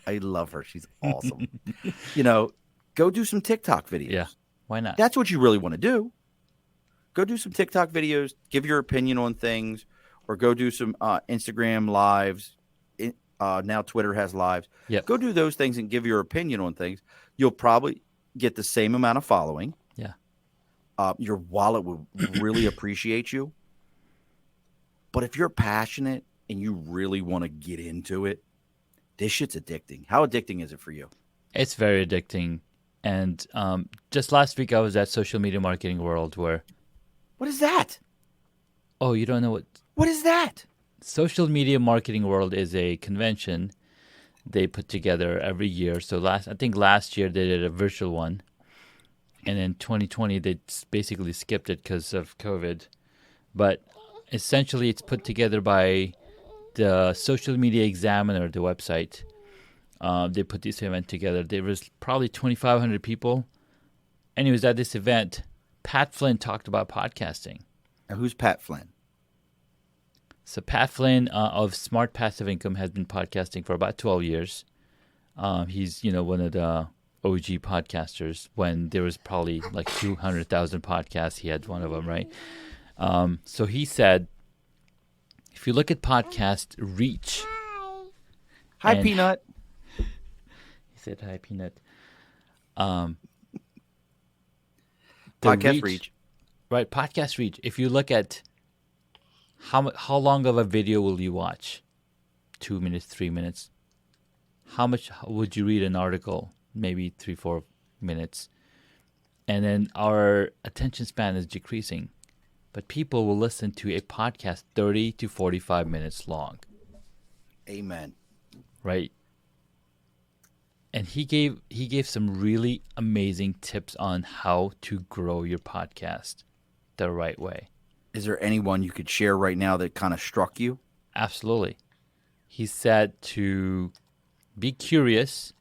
[SPEAKER 1] I love her. She's awesome. Go do some TikTok videos.
[SPEAKER 2] Yeah. Why not?
[SPEAKER 1] That's what you really want to do. Go do some TikTok videos, give your opinion on things, or go do some Instagram lives. Now Twitter has lives.
[SPEAKER 2] Yep.
[SPEAKER 1] Go do those things and give your opinion on things. You'll probably get the same amount of following.
[SPEAKER 2] Yeah.
[SPEAKER 1] Your wallet will really appreciate you. But if you're passionate and you really want to get into it, this shit's addicting. How addicting is it for you?
[SPEAKER 2] It's very addicting. And just last week, I was at Social Media Marketing World where,
[SPEAKER 1] What is that?
[SPEAKER 2] oh, you don't know what
[SPEAKER 1] What is that?
[SPEAKER 2] Social Media Marketing World is a convention they put together every year. So I think last year they did a virtual one. And in 2020, they basically skipped it because of COVID. but essentially it's put together by the Social Media Examiner, the website. They put this event together. There was probably 2,500 people. Anyways, at this event, Pat Flynn talked about podcasting.
[SPEAKER 1] Now, who's Pat Flynn?
[SPEAKER 2] So Pat Flynn of Smart Passive Income has been podcasting for about 12 years. He's, one of the OG podcasters. When there was probably like 200,000 podcasts, he had one of them, right? So he said, if you look at podcast reach.
[SPEAKER 1] Hi, Peanut.
[SPEAKER 2] He said, hi, Peanut.
[SPEAKER 1] Podcast reach.
[SPEAKER 2] Right, podcast reach. If you look at how long of a video will you watch? 2 minutes, 3 minutes. How much would you read an article? Maybe 3-4 minutes. And then our attention span is decreasing. But people will listen to a podcast 30 to 45 minutes long.
[SPEAKER 1] Amen.
[SPEAKER 2] Right? And he gave some really amazing tips on how to grow your podcast the right way.
[SPEAKER 1] Is there anyone you could share right now that kind of struck you?
[SPEAKER 2] Absolutely. He said to be curious,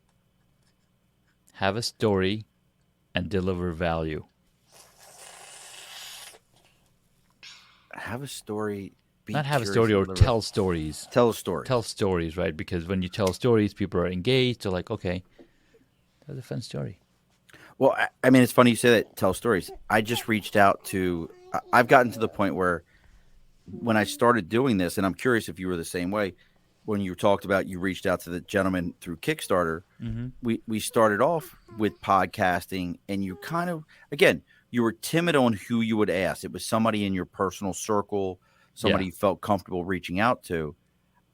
[SPEAKER 2] have a story, and deliver value.
[SPEAKER 1] Have a story.
[SPEAKER 2] Not have a story or tell stories.
[SPEAKER 1] Tell a story.
[SPEAKER 2] Tell stories, right? Because when you tell stories, people are engaged. They're like, okay, that's a fun story.
[SPEAKER 1] Well, I mean, it's funny you say that, tell stories. I just reached out to, I've gotten to the point where when I started doing this, and I'm curious if you were the same way, when you talked about you reached out to the gentleman through Kickstarter, we started off with podcasting, and you kind of, again, you were timid on who you would ask. It was somebody in your personal circle, somebody you felt comfortable reaching out to.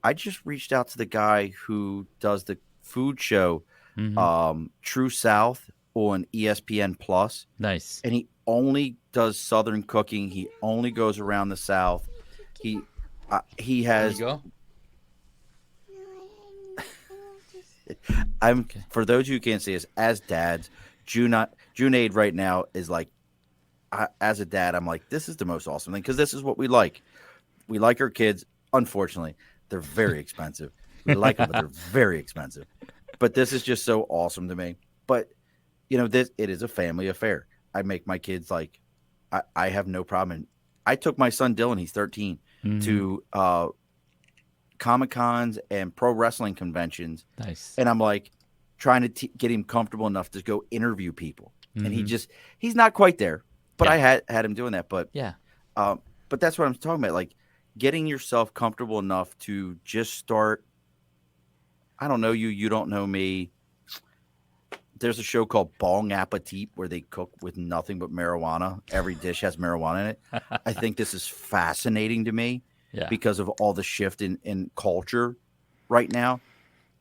[SPEAKER 1] I just reached out to the guy who does the food show, True South on ESPN Plus.
[SPEAKER 2] Nice.
[SPEAKER 1] And he only does Southern cooking. He only goes around the South. He has.
[SPEAKER 2] There you go.
[SPEAKER 1] For those who can't see us, as dads, Junaid right now is like, as a dad, I'm like, this is the most awesome thing because this is what we like. We like our kids. Unfortunately, they're very expensive. We like them, but they're very expensive. But this is just so awesome to me. But it is a family affair. I make my kids like, I have no problem. And I took my son Dylan, he's 13, to Comic Cons and pro wrestling conventions.
[SPEAKER 2] Nice.
[SPEAKER 1] And I'm like trying to get him comfortable enough to go interview people. And he's not quite there, but I had him doing that. But but that's what I'm talking about. Like getting yourself comfortable enough to just start. I don't know you. You don't know me. There's a show called Bong Appetit where they cook with nothing but marijuana. Every dish has marijuana in it. I think this is fascinating to me because of all the shift in culture right now.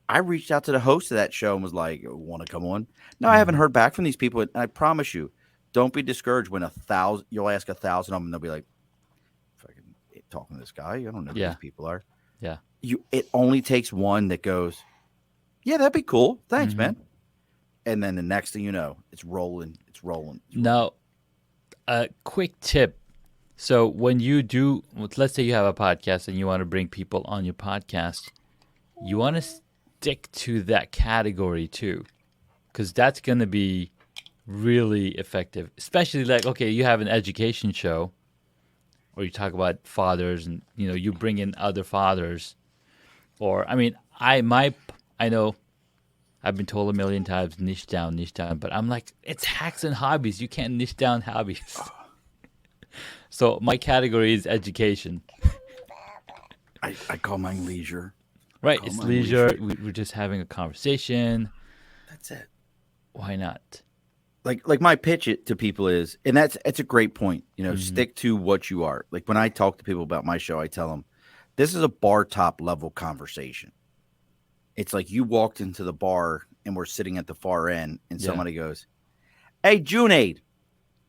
[SPEAKER 1] I reached out to the host of that show and was like, want to come on? No, I haven't heard back from these people. And I promise you, don't be discouraged when you'll ask 1,000 of them and they'll be like, fucking talking to this guy. I don't know who these people are.
[SPEAKER 2] Yeah.
[SPEAKER 1] It only takes one that goes, yeah, that'd be cool. Thanks, man. And then the next thing you know, it's rolling.
[SPEAKER 2] Now, a quick tip. So when you do, let's say you have a podcast and you want to bring people on your podcast, you want to stick to that category too, because that's going to be really effective. Especially like, okay, you have an education show or you talk about fathers and, you bring in other fathers. Or, I mean, I know I've been told a million times, niche down, but I'm like, it's hacks and hobbies. You can't niche down hobbies. So my category is education.
[SPEAKER 1] I call mine leisure.
[SPEAKER 2] Right, it's leisure. We're just having a conversation.
[SPEAKER 1] That's it.
[SPEAKER 2] Why not?
[SPEAKER 1] Like my pitch it to people is, and it's a great point. Stick to what you are. Like when I talk to people about my show, I tell them, this is a bar top level conversation. It's like you walked into the bar and we're sitting at the far end and somebody goes, hey, Junaid,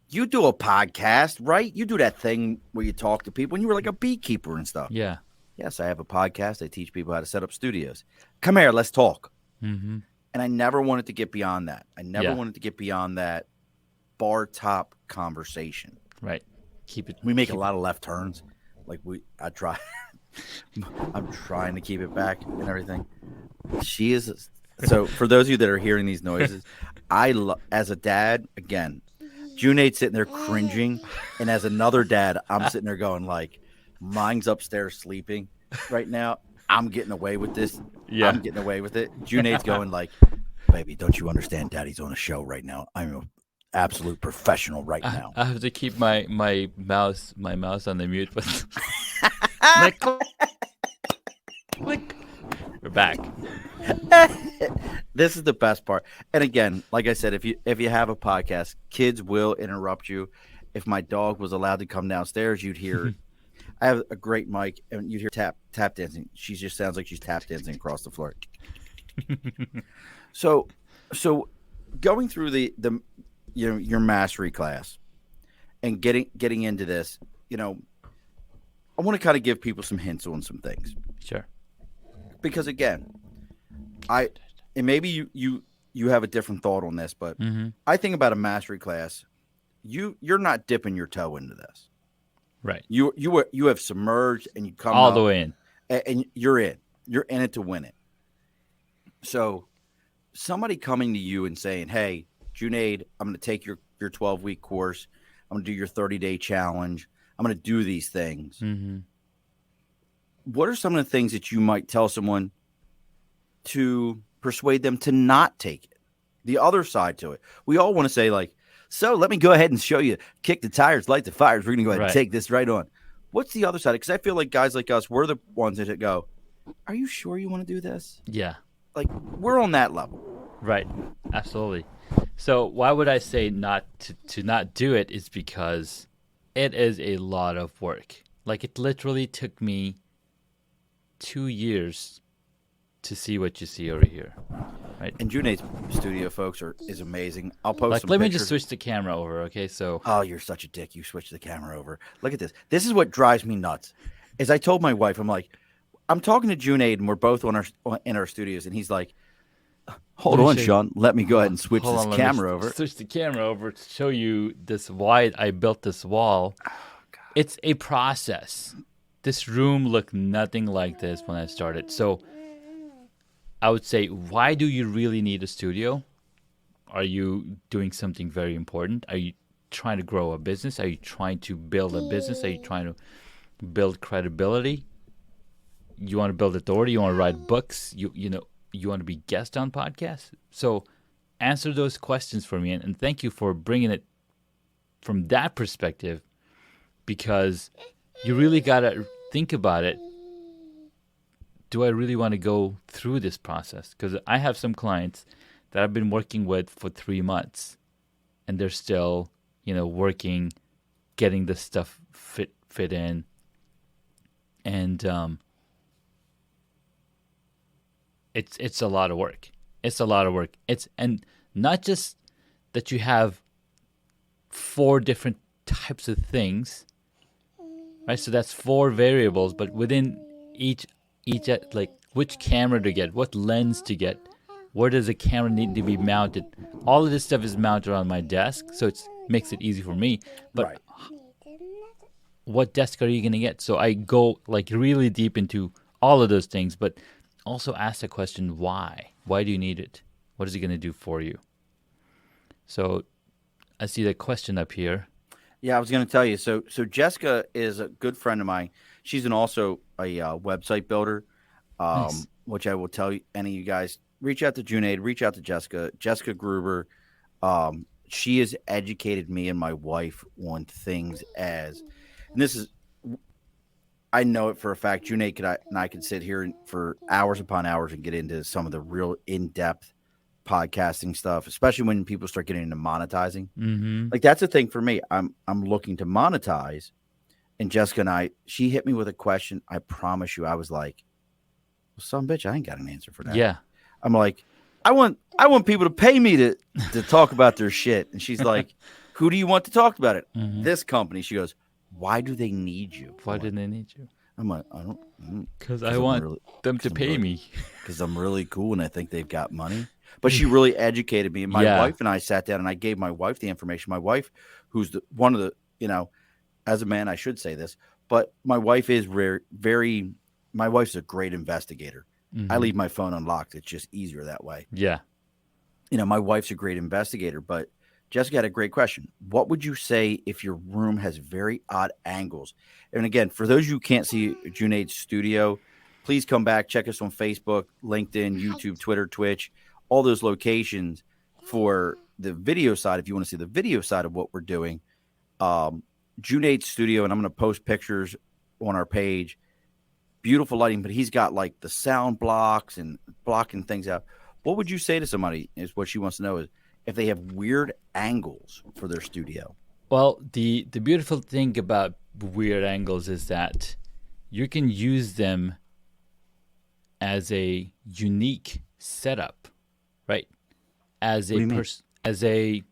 [SPEAKER 1] you do a podcast, right? You do that thing where you talk to people and you were like a beekeeper and stuff.
[SPEAKER 2] Yeah.
[SPEAKER 1] Yes, I have a podcast. I teach people how to set up studios. Come here, let's talk. And I never wanted to get beyond that. I never wanted to get beyond that bar top conversation.
[SPEAKER 2] Right. keep it.
[SPEAKER 1] We make a
[SPEAKER 2] Keep
[SPEAKER 1] lot of left turns. Like I try. I'm trying to keep it back and everything. She is. So for those of you that are hearing these noises, as a dad, again, Junaid's sitting there cringing, and as another dad, I'm sitting there going like, mine's upstairs sleeping right now. I'm getting away with this.
[SPEAKER 2] Yeah.
[SPEAKER 1] I'm getting away with it. Junaid's going like, baby, don't you understand? Daddy's on a show right now. I'm an absolute professional right now.
[SPEAKER 2] I have to keep my mouse on the mute button. Like, click. We're back.
[SPEAKER 1] This is the best part. And again, like I said, if you have a podcast, kids will interrupt you. If my dog was allowed to come downstairs, you'd hear. I have a great mic, and you'd hear tap dancing. She just sounds like she's tap dancing across the floor. So going through the your mastery class and getting into this, I want to kind of give people some hints on some things.
[SPEAKER 2] Sure.
[SPEAKER 1] Because again, and maybe you have a different thought on this, but I think about a mastery class. You're not dipping your toe into this,
[SPEAKER 2] right?
[SPEAKER 1] You have submerged and you come
[SPEAKER 2] all the way in,
[SPEAKER 1] and you're in it to win it. So somebody coming to you and saying, "Hey, Junaid, I'm going to take your 12-week course. I'm going to do your 30-day challenge. I'm going to do these things." What are some of the things that you might tell someone to persuade them to not take it? The other side to it. We all want to say like, so let me go ahead and show you, kick the tires, light the fires. We're going to go ahead and take this right on. What's the other side? Because I feel like guys like us, we're the ones that go, are you sure you want to do this?
[SPEAKER 2] Yeah.
[SPEAKER 1] Like we're on that level.
[SPEAKER 2] Right. Absolutely. So why would I say not to not do it is because it is a lot of work. Like it literally took me 2 years to see what you see over here, right?
[SPEAKER 1] And Junaid's studio, folks, is amazing. I'll post some
[SPEAKER 2] let
[SPEAKER 1] pictures.
[SPEAKER 2] me just switch the camera over, okay? So.
[SPEAKER 1] Oh, you're such a dick. You switched the camera over. Look at this. This is what drives me nuts. Is I told my wife, I'm like, I'm talking to Junaid, and we're both in our studios, and he's like, hold on, Sean. Let me go ahead and switch this camera over.
[SPEAKER 2] Switch the camera over to show you this why I built this wall. Oh, God. It's a process. This room looked nothing like this when I started. So I would say, why do you really need a studio? Are you doing something very important? Are you trying to grow a business? Are you trying to build a business? Are you trying to build credibility? You want to build authority? You want to write books? You want to be guest on podcasts? So answer those questions for me. And thank you for bringing it from that perspective, because you really got to think about it. Do I really want to go through this process? Because I have some clients that I've been working with for 3 months, and they're still, working, getting the stuff fit in, and it's a lot of work. It's a lot of work. And not just that you have 4 different types of things. Right, so that's 4 variables, but within each like which camera to get, what lens to get, where does the camera need to be mounted. All of this stuff is mounted on my desk, so it makes it easy for me. But what desk are you going to get? So I go like really deep into all of those things, but also ask the question, why? Why do you need it? What is it going to do for you? So I see the question up here.
[SPEAKER 1] Yeah, I was going to tell you. So Jessica is a good friend of mine. She's also a website builder,
[SPEAKER 2] Nice.
[SPEAKER 1] which I will tell you, any of you guys, reach out to Junaid, reach out to Jessica Gruber. She has educated me and my wife on things and this is, I know it for a fact, Junaid and I could sit here for hours upon hours and get into some of the real in-depth podcasting stuff, especially when people start getting into monetizing. Like that's the thing for me. I'm looking to monetize, and Jessica and she hit me with a question. I promise you, I was like, well, son of a bitch, I ain't got an answer for that.
[SPEAKER 2] Yeah.
[SPEAKER 1] I'm like, I want people to pay me to talk about their shit. And she's like, who do you want to talk about it? This company. She goes, why do they need you?
[SPEAKER 2] Why do they need you?
[SPEAKER 1] I'm like, I don't.
[SPEAKER 2] Because I want them to pay me.
[SPEAKER 1] Because I'm really cool and I think they've got money. But she really educated me. And my wife and I sat down and I gave my wife the information. My wife, who's one of the, as a man, I should say this, but my wife is very. My wife's a great investigator. I
[SPEAKER 2] Hmm.
[SPEAKER 1] leave my phone unlocked. It's just easier that way.
[SPEAKER 2] Yeah.
[SPEAKER 1] My wife's a great investigator, but Jessica had a great question. What would you say if your room has very odd angles? And again, for those of you who can't see Junaid's studio, please come back, check us on Facebook, LinkedIn, YouTube, Twitter, Twitch, all those locations for the video side. If you want to see the video side of what we're doing, um, Junaid's studio, and I'm going to post pictures on our page. Beautiful lighting, but he's got like the sound blocks and blocking things out. What would you say to somebody? Is what she wants to know is if they have weird angles for their studio.
[SPEAKER 2] Well, the beautiful thing about weird angles is that you can use them as a unique setup, right? As
[SPEAKER 1] What do
[SPEAKER 2] a
[SPEAKER 1] you mean?
[SPEAKER 2] as a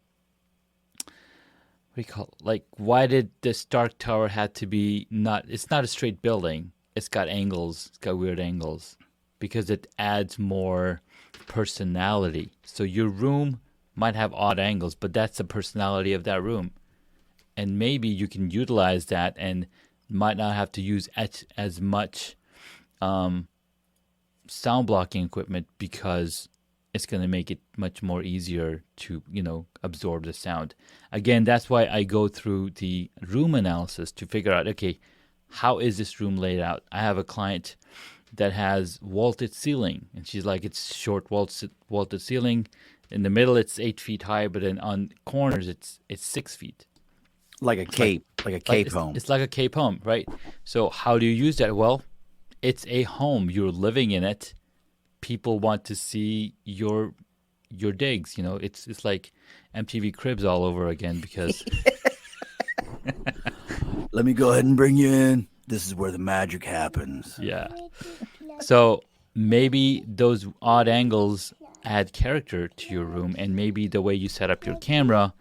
[SPEAKER 2] what do you call it? Like, why did the Stark Tower had to be not? It's not a straight building. It's got angles. It's got weird angles because it adds more personality. So your room might have odd angles, but that's the personality of that room, and maybe you can utilize that and might not have to use as much um, sound blocking equipment because it's going to make it much more easier to absorb the sound. Again, that's why I go through the room analysis to figure out, okay, how is this room laid out? I have a client that has vaulted ceiling, and she's like, it's short vaulted ceiling. In the middle it's 8 feet high, but then on corners it's 6 feet.
[SPEAKER 1] Like a
[SPEAKER 2] It's like
[SPEAKER 1] cape, like a
[SPEAKER 2] like
[SPEAKER 1] cape home.
[SPEAKER 2] it's like a cape home, right? So how do you use that? Well, it's a home. You're living in it. People want to see your digs. It's like MTV Cribs all over again because
[SPEAKER 1] Let me go ahead and bring you in. This is where the magic happens.
[SPEAKER 2] yeah. So maybe those odd angles add character to your room, and maybe the way you set up your camera.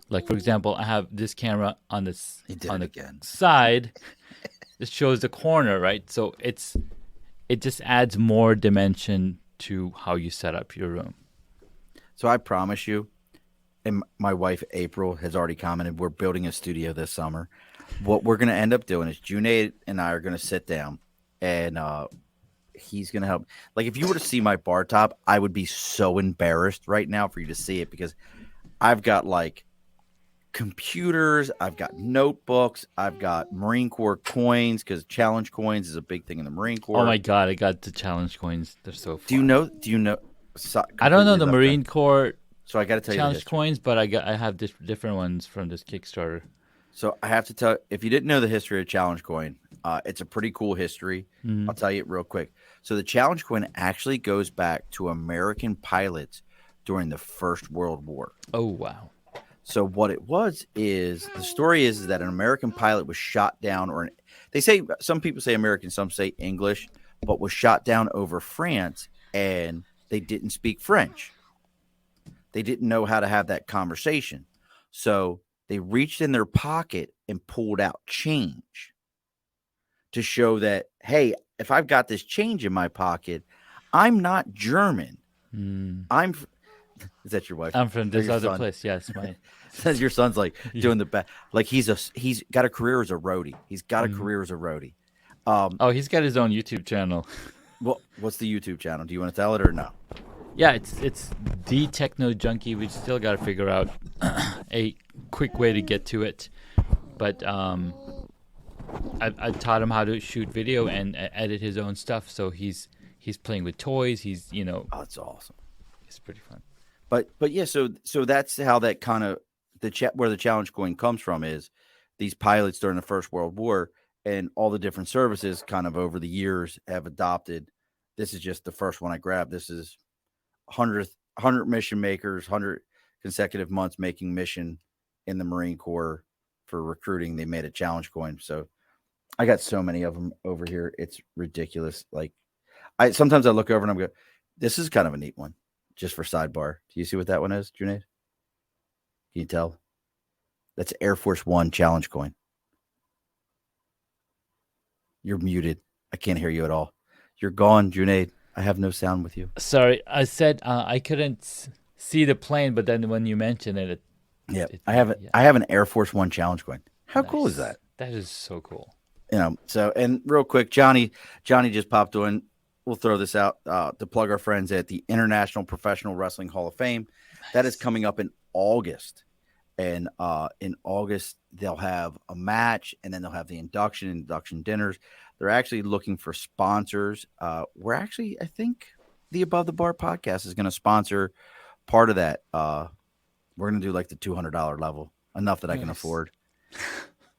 [SPEAKER 2] Like, for example, I have this camera on
[SPEAKER 1] He did
[SPEAKER 2] on
[SPEAKER 1] it
[SPEAKER 2] the
[SPEAKER 1] again.
[SPEAKER 2] side. It shows the corner, right? So it just adds more dimension to how you set up your room.
[SPEAKER 1] So I promise you, and my wife April has already commented, we're building a studio this summer. What we're going to end up doing is Junaid and I are going to sit down, and he's going to help. Like, if you were to see my bar top, I would be so embarrassed right now for you to see it because I've got like computers, I've got notebooks, I've got Marine Corps coins because challenge coins is a big thing in the Marine
[SPEAKER 2] Oh
[SPEAKER 1] Corps.
[SPEAKER 2] my god, I got the challenge coins. They're so
[SPEAKER 1] Do you
[SPEAKER 2] fun.
[SPEAKER 1] know? Do you know? So,
[SPEAKER 2] I don't know
[SPEAKER 1] completely
[SPEAKER 2] the
[SPEAKER 1] left track.
[SPEAKER 2] Marine Corps
[SPEAKER 1] So I got to tell you the
[SPEAKER 2] challenge
[SPEAKER 1] history.
[SPEAKER 2] coins, but I have different ones from this Kickstarter.
[SPEAKER 1] So I have to tell if you didn't know the history of Challenge Coin, it's a pretty cool history.
[SPEAKER 2] Mm.
[SPEAKER 1] I'll tell you it real quick. So the Challenge Coin actually goes back to American pilots during the First World War.
[SPEAKER 2] Oh wow.
[SPEAKER 1] So what it was is the story is that an American pilot was shot down, or they say some people say American, some say English, but was shot down over France, and they didn't speak French. They didn't know how to have that conversation. So they reached in their pocket and pulled out change to show that, hey, if I've got this change in my pocket, I'm not German.
[SPEAKER 2] Mm.
[SPEAKER 1] I'm. Is that your wife?
[SPEAKER 2] I'm from
[SPEAKER 1] Or
[SPEAKER 2] this
[SPEAKER 1] your
[SPEAKER 2] other
[SPEAKER 1] son?
[SPEAKER 2] place. Yes, my.
[SPEAKER 1] Says your son's like
[SPEAKER 2] Yeah.
[SPEAKER 1] doing the best. Like he's got a career as a roadie. He's got a
[SPEAKER 2] Mm.
[SPEAKER 1] career as a roadie.
[SPEAKER 2] Oh, he's got his own YouTube channel.
[SPEAKER 1] What's the YouTube channel? Do you want to tell it or no?
[SPEAKER 2] Yeah, it's the Techno Junkie. We still got to figure out a quick way to get to it, but I taught him how to shoot video and edit his own stuff. So he's playing with toys.
[SPEAKER 1] Oh, that's awesome.
[SPEAKER 2] It's pretty fun.
[SPEAKER 1] But yeah, so that's how that kind of where the challenge coin comes from is these pilots during the First World War and all the different services kind of over the years have adopted. This is just the first one I grabbed. This is 100 mission makers, 100 consecutive months making mission in the Marine Corps for recruiting. They made a challenge coin. So I got so many of them over here. It's ridiculous. Like I sometimes I look over and I'm going, this is kind of a neat one. Just for sidebar. Do you see what that one is, Junaid? Can you tell? That's Air Force One challenge coin. You're muted. I can't hear you at all. You're gone, Junaid. I have no sound with you.
[SPEAKER 2] Sorry, I said I couldn't see the plane, but then when you mentioned it,
[SPEAKER 1] Yeah,
[SPEAKER 2] it
[SPEAKER 1] I have it.
[SPEAKER 2] yeah.
[SPEAKER 1] I have an Air Force One challenge coin. How cool is that?
[SPEAKER 2] That is so cool.
[SPEAKER 1] So, and real quick, Johnny just popped on. We'll throw this out to plug our friends at the International Professional Wrestling Hall of Fame. Nice. That is coming up in August. And in August, they'll have a match, and then they'll have the induction dinners. They're actually looking for sponsors. We're actually, I think, the Above the Bar podcast is going to sponsor part of that. We're going to do like the $200 level, enough that I can afford.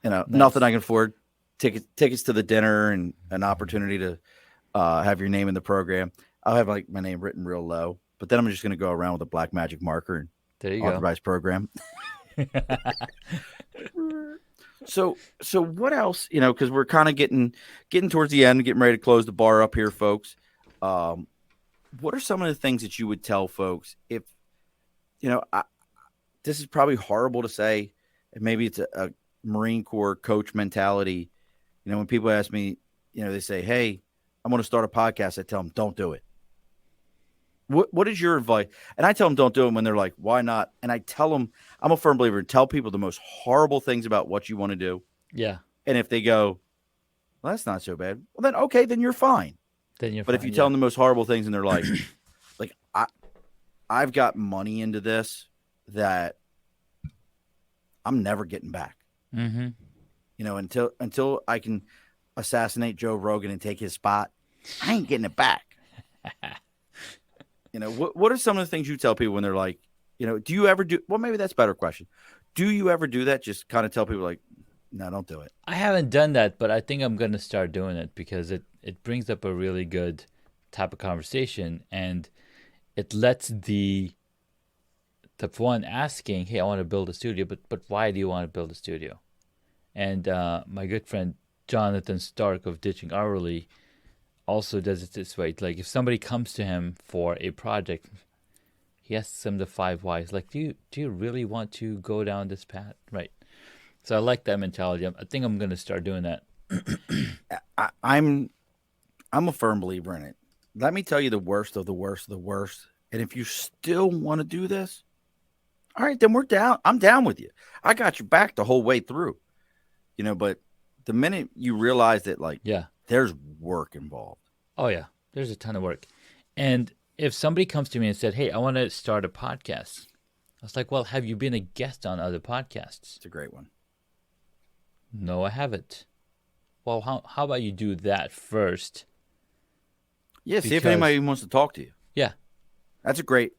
[SPEAKER 1] Enough that I can afford. Tickets to the dinner and an opportunity to have your name in the program. I'll have like my name written real low, but then I'm just going to go around with a black magic marker and
[SPEAKER 2] there you
[SPEAKER 1] authorized program. So what else? Because we're kind of getting towards the end, getting ready to close the bar up here, folks. What are some of the things that you would tell folks if this is probably horrible to say, and maybe it's a Marine Corps coach mentality. When people ask me, they say, "Hey, I'm going to start a podcast." I tell them, "Don't do it." What is your advice? And I tell them, don't do it when they're like, "Why not?" And I tell them, I'm a firm believer. Tell people the most horrible things about what you want to do.
[SPEAKER 2] Yeah.
[SPEAKER 1] And if they go, "Well, that's not so bad," well, then okay, then you're fine. But if you tell them the most horrible things and they're like, I've got money into this that I'm never getting back.
[SPEAKER 2] Mm-hmm.
[SPEAKER 1] Until I can assassinate Joe Rogan and take his spot, I ain't getting it back. What are some of the things you tell people when they're like, do you ever do? Well, maybe that's a better question. Do you ever do that? Just kind of tell people like, no, don't do it.
[SPEAKER 2] I haven't done that, but I think I'm going to start doing it because it brings up a really good type of conversation, and it lets the one asking, "Hey, I want to build a studio, but why do you want to build a studio?" And my good friend Jonathan Stark of Ditching Hourly also does it this way. Like if somebody comes to him for a project, he asks them the 5 whys. Like, do you really want to go down this path? Right. So I like that mentality. I think I'm going to start doing that.
[SPEAKER 1] I'm a firm believer in it. Let me tell you the worst of the worst of the worst. And if you still want to do this, all right, then we're down. I'm down with you. I got your back the whole way through. But the minute you realize that, there's work involved.
[SPEAKER 2] Oh, yeah. There's a ton of work. And if somebody comes to me and said, "Hey, I want to start a podcast," I was like, "Well, have you been a guest on other podcasts?"
[SPEAKER 1] It's a great one.
[SPEAKER 2] No, I haven't. Well, how about you do that first?
[SPEAKER 1] Yeah, see if anybody even wants to talk to you.
[SPEAKER 2] Yeah.
[SPEAKER 1] That's a great,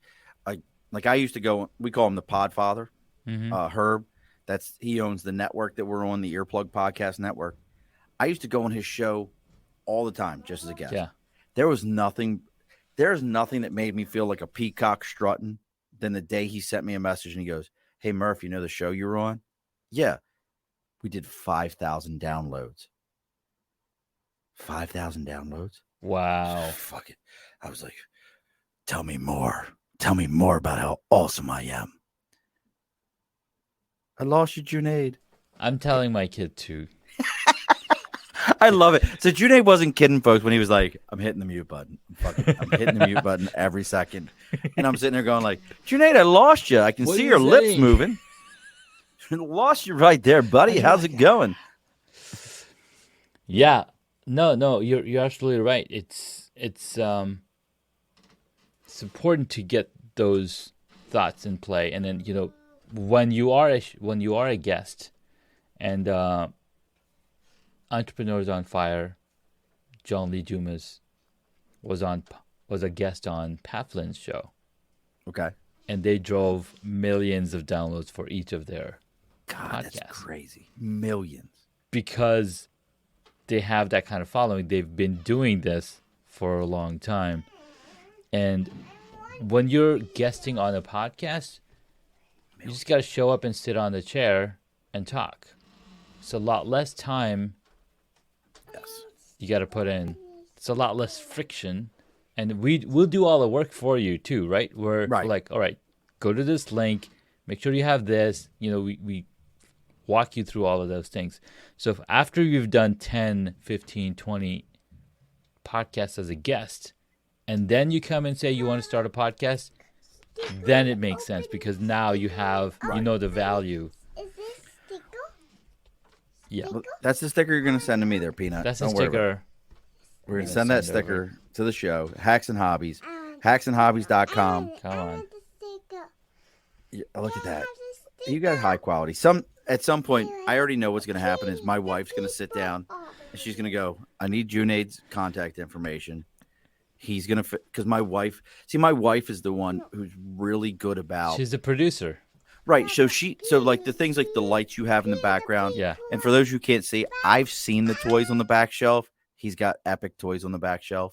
[SPEAKER 1] I used to go, we call him the Podfather, Herb. He owns the network that we're on, the Earplug Podcast Network. I used to go on his show all the time, just as a guest.
[SPEAKER 2] Yeah.
[SPEAKER 1] There's nothing that made me feel like a peacock strutting than the day he sent me a message and he goes, "Hey, Murph, the show you were on?" Yeah. We did 5,000 downloads. 5,000 downloads?
[SPEAKER 2] Wow.
[SPEAKER 1] Fuck it. I was like, tell me more. Tell me more about how awesome I am. I lost you, Junaid.
[SPEAKER 2] I'm telling my kid too.
[SPEAKER 1] I love it. So Junaid wasn't kidding, folks, when he was like, "I'm hitting the mute button. I'm hitting the mute button every second." And I'm sitting there going like, "Junaid, I lost you. I can see your lips moving." Lost you right there, buddy. How's it going?
[SPEAKER 2] Yeah. No, you're absolutely right. It's important to get those thoughts in play, and then when you are a guest, and Entrepreneurs on Fire, John Lee Dumas was a guest on Pat Flynn's show.
[SPEAKER 1] Okay.
[SPEAKER 2] And they drove millions of downloads for each of their podcasts.
[SPEAKER 1] That's crazy. Millions.
[SPEAKER 2] Because they have that kind of following. They've been doing this for a long time. And when you're guesting on a podcast, you just got to show up and sit on the chair and talk. It's a lot less time.
[SPEAKER 1] Yes.
[SPEAKER 2] You got to put in. It's a lot less friction. And we'll do all the work for you too, right? We're like, all right, go to this link, make sure you have this. We walk you through all of those things. So if after you've done 10, 15, 20 podcasts as a guest, and then you come and say you want to start a podcast, then it makes sense because now you have, the value.
[SPEAKER 3] Is this sticker?
[SPEAKER 2] Yeah,
[SPEAKER 1] That's the sticker you're going to send to me there, Peanut.
[SPEAKER 2] that's a
[SPEAKER 1] Don't worry about it.
[SPEAKER 2] sticker.
[SPEAKER 1] We're going to send that
[SPEAKER 2] send over.
[SPEAKER 1] sticker to the show, Hacks and Hobbies, hacksandhobbies.com.
[SPEAKER 2] Come on.
[SPEAKER 1] Yeah, look at that. You got high quality. At some point, I already know what's going to happen is my wife's going to sit down and she's going to go, I need Junaid's contact information. He's going to, because my wife is the one who's really good about.
[SPEAKER 2] She's the producer.
[SPEAKER 1] Right. So like the things like the lights you have in the background.
[SPEAKER 2] Yeah.
[SPEAKER 1] And for those who can't see, I've seen the toys on the back shelf. He's got epic toys on the back shelf.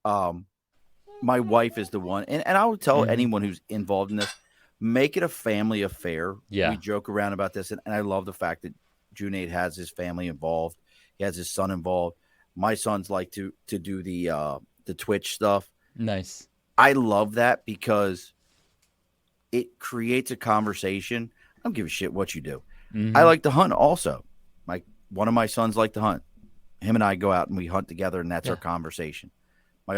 [SPEAKER 1] My wife is the one. And I would tell anyone who's involved in this, make it a family affair.
[SPEAKER 2] Yeah.
[SPEAKER 1] We joke around about this. And I love the fact that Junaid has his family involved. He has his son involved. My sons like to do the Twitch stuff.
[SPEAKER 2] Nice.
[SPEAKER 1] I love that because it creates a conversation. I don't give a shit what you do. I like to hunt also. One of my sons like to hunt. Him and I go out and we hunt together, and that's our conversation. One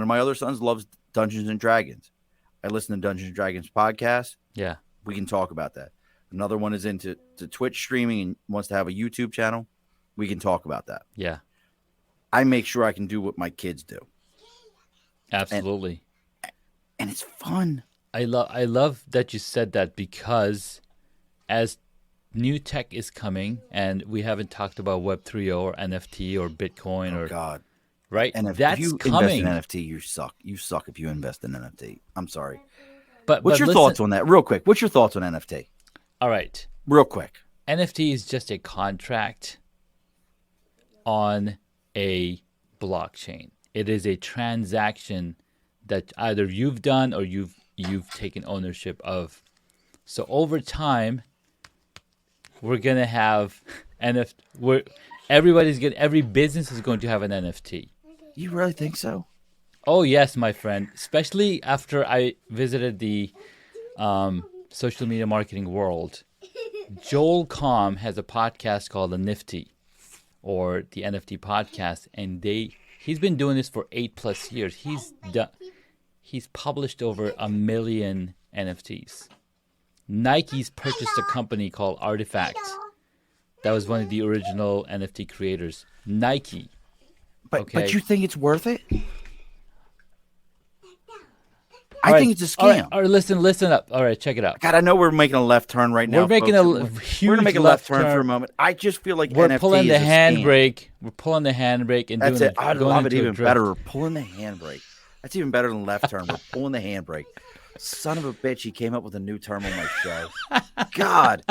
[SPEAKER 1] of my other sons loves Dungeons and Dragons. I listen to Dungeons and Dragons podcast.
[SPEAKER 2] Yeah.
[SPEAKER 1] We can talk about that. Another one is into Twitch streaming and wants to have a YouTube channel. We can talk about that.
[SPEAKER 2] Yeah.
[SPEAKER 1] I make sure I can do what my kids do.
[SPEAKER 2] Absolutely.
[SPEAKER 1] And it's fun.
[SPEAKER 2] I love that you said that, because as new tech is coming, and we haven't talked about Web 3.0 or NFT or Bitcoin or
[SPEAKER 1] God.
[SPEAKER 2] right.
[SPEAKER 1] And
[SPEAKER 2] that's
[SPEAKER 1] if you
[SPEAKER 2] coming.
[SPEAKER 1] invest in NFT, you suck. You suck if you invest in NFT. I'm sorry.
[SPEAKER 2] But
[SPEAKER 1] What's your thoughts on that? Real quick. What's your thoughts on NFT?
[SPEAKER 2] All right.
[SPEAKER 1] Real quick.
[SPEAKER 2] NFT is just a contract on a blockchain. It is a transaction that either you've done or you've taken ownership of. So over time, we're gonna have NFT. Every business is going to have an NFT.
[SPEAKER 1] You really think so?
[SPEAKER 2] Oh yes, my friend. Especially after I visited the social media marketing world. Joel Comm has a podcast called The Nifty, or the NFT podcast, and he's been doing this for 8+ years. He's published over 1 million NFTs. Nike's purchased a company called Artifact. That was one of the original NFT creators. Nike.
[SPEAKER 1] But you think it's worth it? I think it's a scam.
[SPEAKER 2] All right, listen up. All right, check it out.
[SPEAKER 1] God, I know we're making a left turn right now.
[SPEAKER 2] We're making
[SPEAKER 1] folks.
[SPEAKER 2] a huge
[SPEAKER 1] We're gonna make a left turn for a moment. I just feel like
[SPEAKER 2] we're
[SPEAKER 1] NFT
[SPEAKER 2] pulling the
[SPEAKER 1] is a
[SPEAKER 2] handbrake. We're pulling the handbrake and
[SPEAKER 1] That's
[SPEAKER 2] doing
[SPEAKER 1] it. I
[SPEAKER 2] going
[SPEAKER 1] love it
[SPEAKER 2] into a
[SPEAKER 1] even
[SPEAKER 2] drift.
[SPEAKER 1] better. We're pulling the handbrake. That's even better than left turn. We're pulling the handbrake. Son of a bitch, he came up with a new term on my show. God.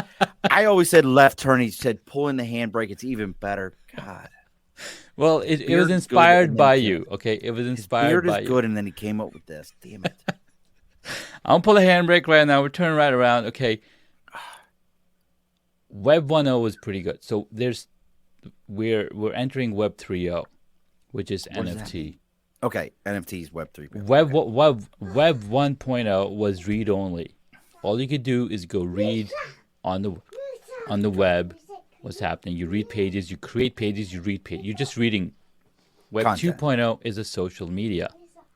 [SPEAKER 1] I always said left turn. He said pulling the handbrake. It's even better. God.
[SPEAKER 2] Well, it was
[SPEAKER 1] Beard's
[SPEAKER 2] inspired
[SPEAKER 1] good,
[SPEAKER 2] by
[SPEAKER 1] and then
[SPEAKER 2] you. Okay, it was
[SPEAKER 1] His
[SPEAKER 2] inspired
[SPEAKER 1] beard
[SPEAKER 2] by
[SPEAKER 1] is
[SPEAKER 2] you.
[SPEAKER 1] good, and then he came up with this. Damn it.
[SPEAKER 2] I'm pulling the handbrake right now. We're turning right around. Okay. Web 1.0 was pretty good. So we're entering Web 3.0, which is
[SPEAKER 1] What is
[SPEAKER 2] NFT.
[SPEAKER 1] Okay, NFTs, Web 3.
[SPEAKER 2] Web 1.0 was read only. All you could do is go read on the web what's happening. You read pages, you create pages, you read pages. You're just reading. Web
[SPEAKER 1] Content.
[SPEAKER 2] 2.0 is a social media.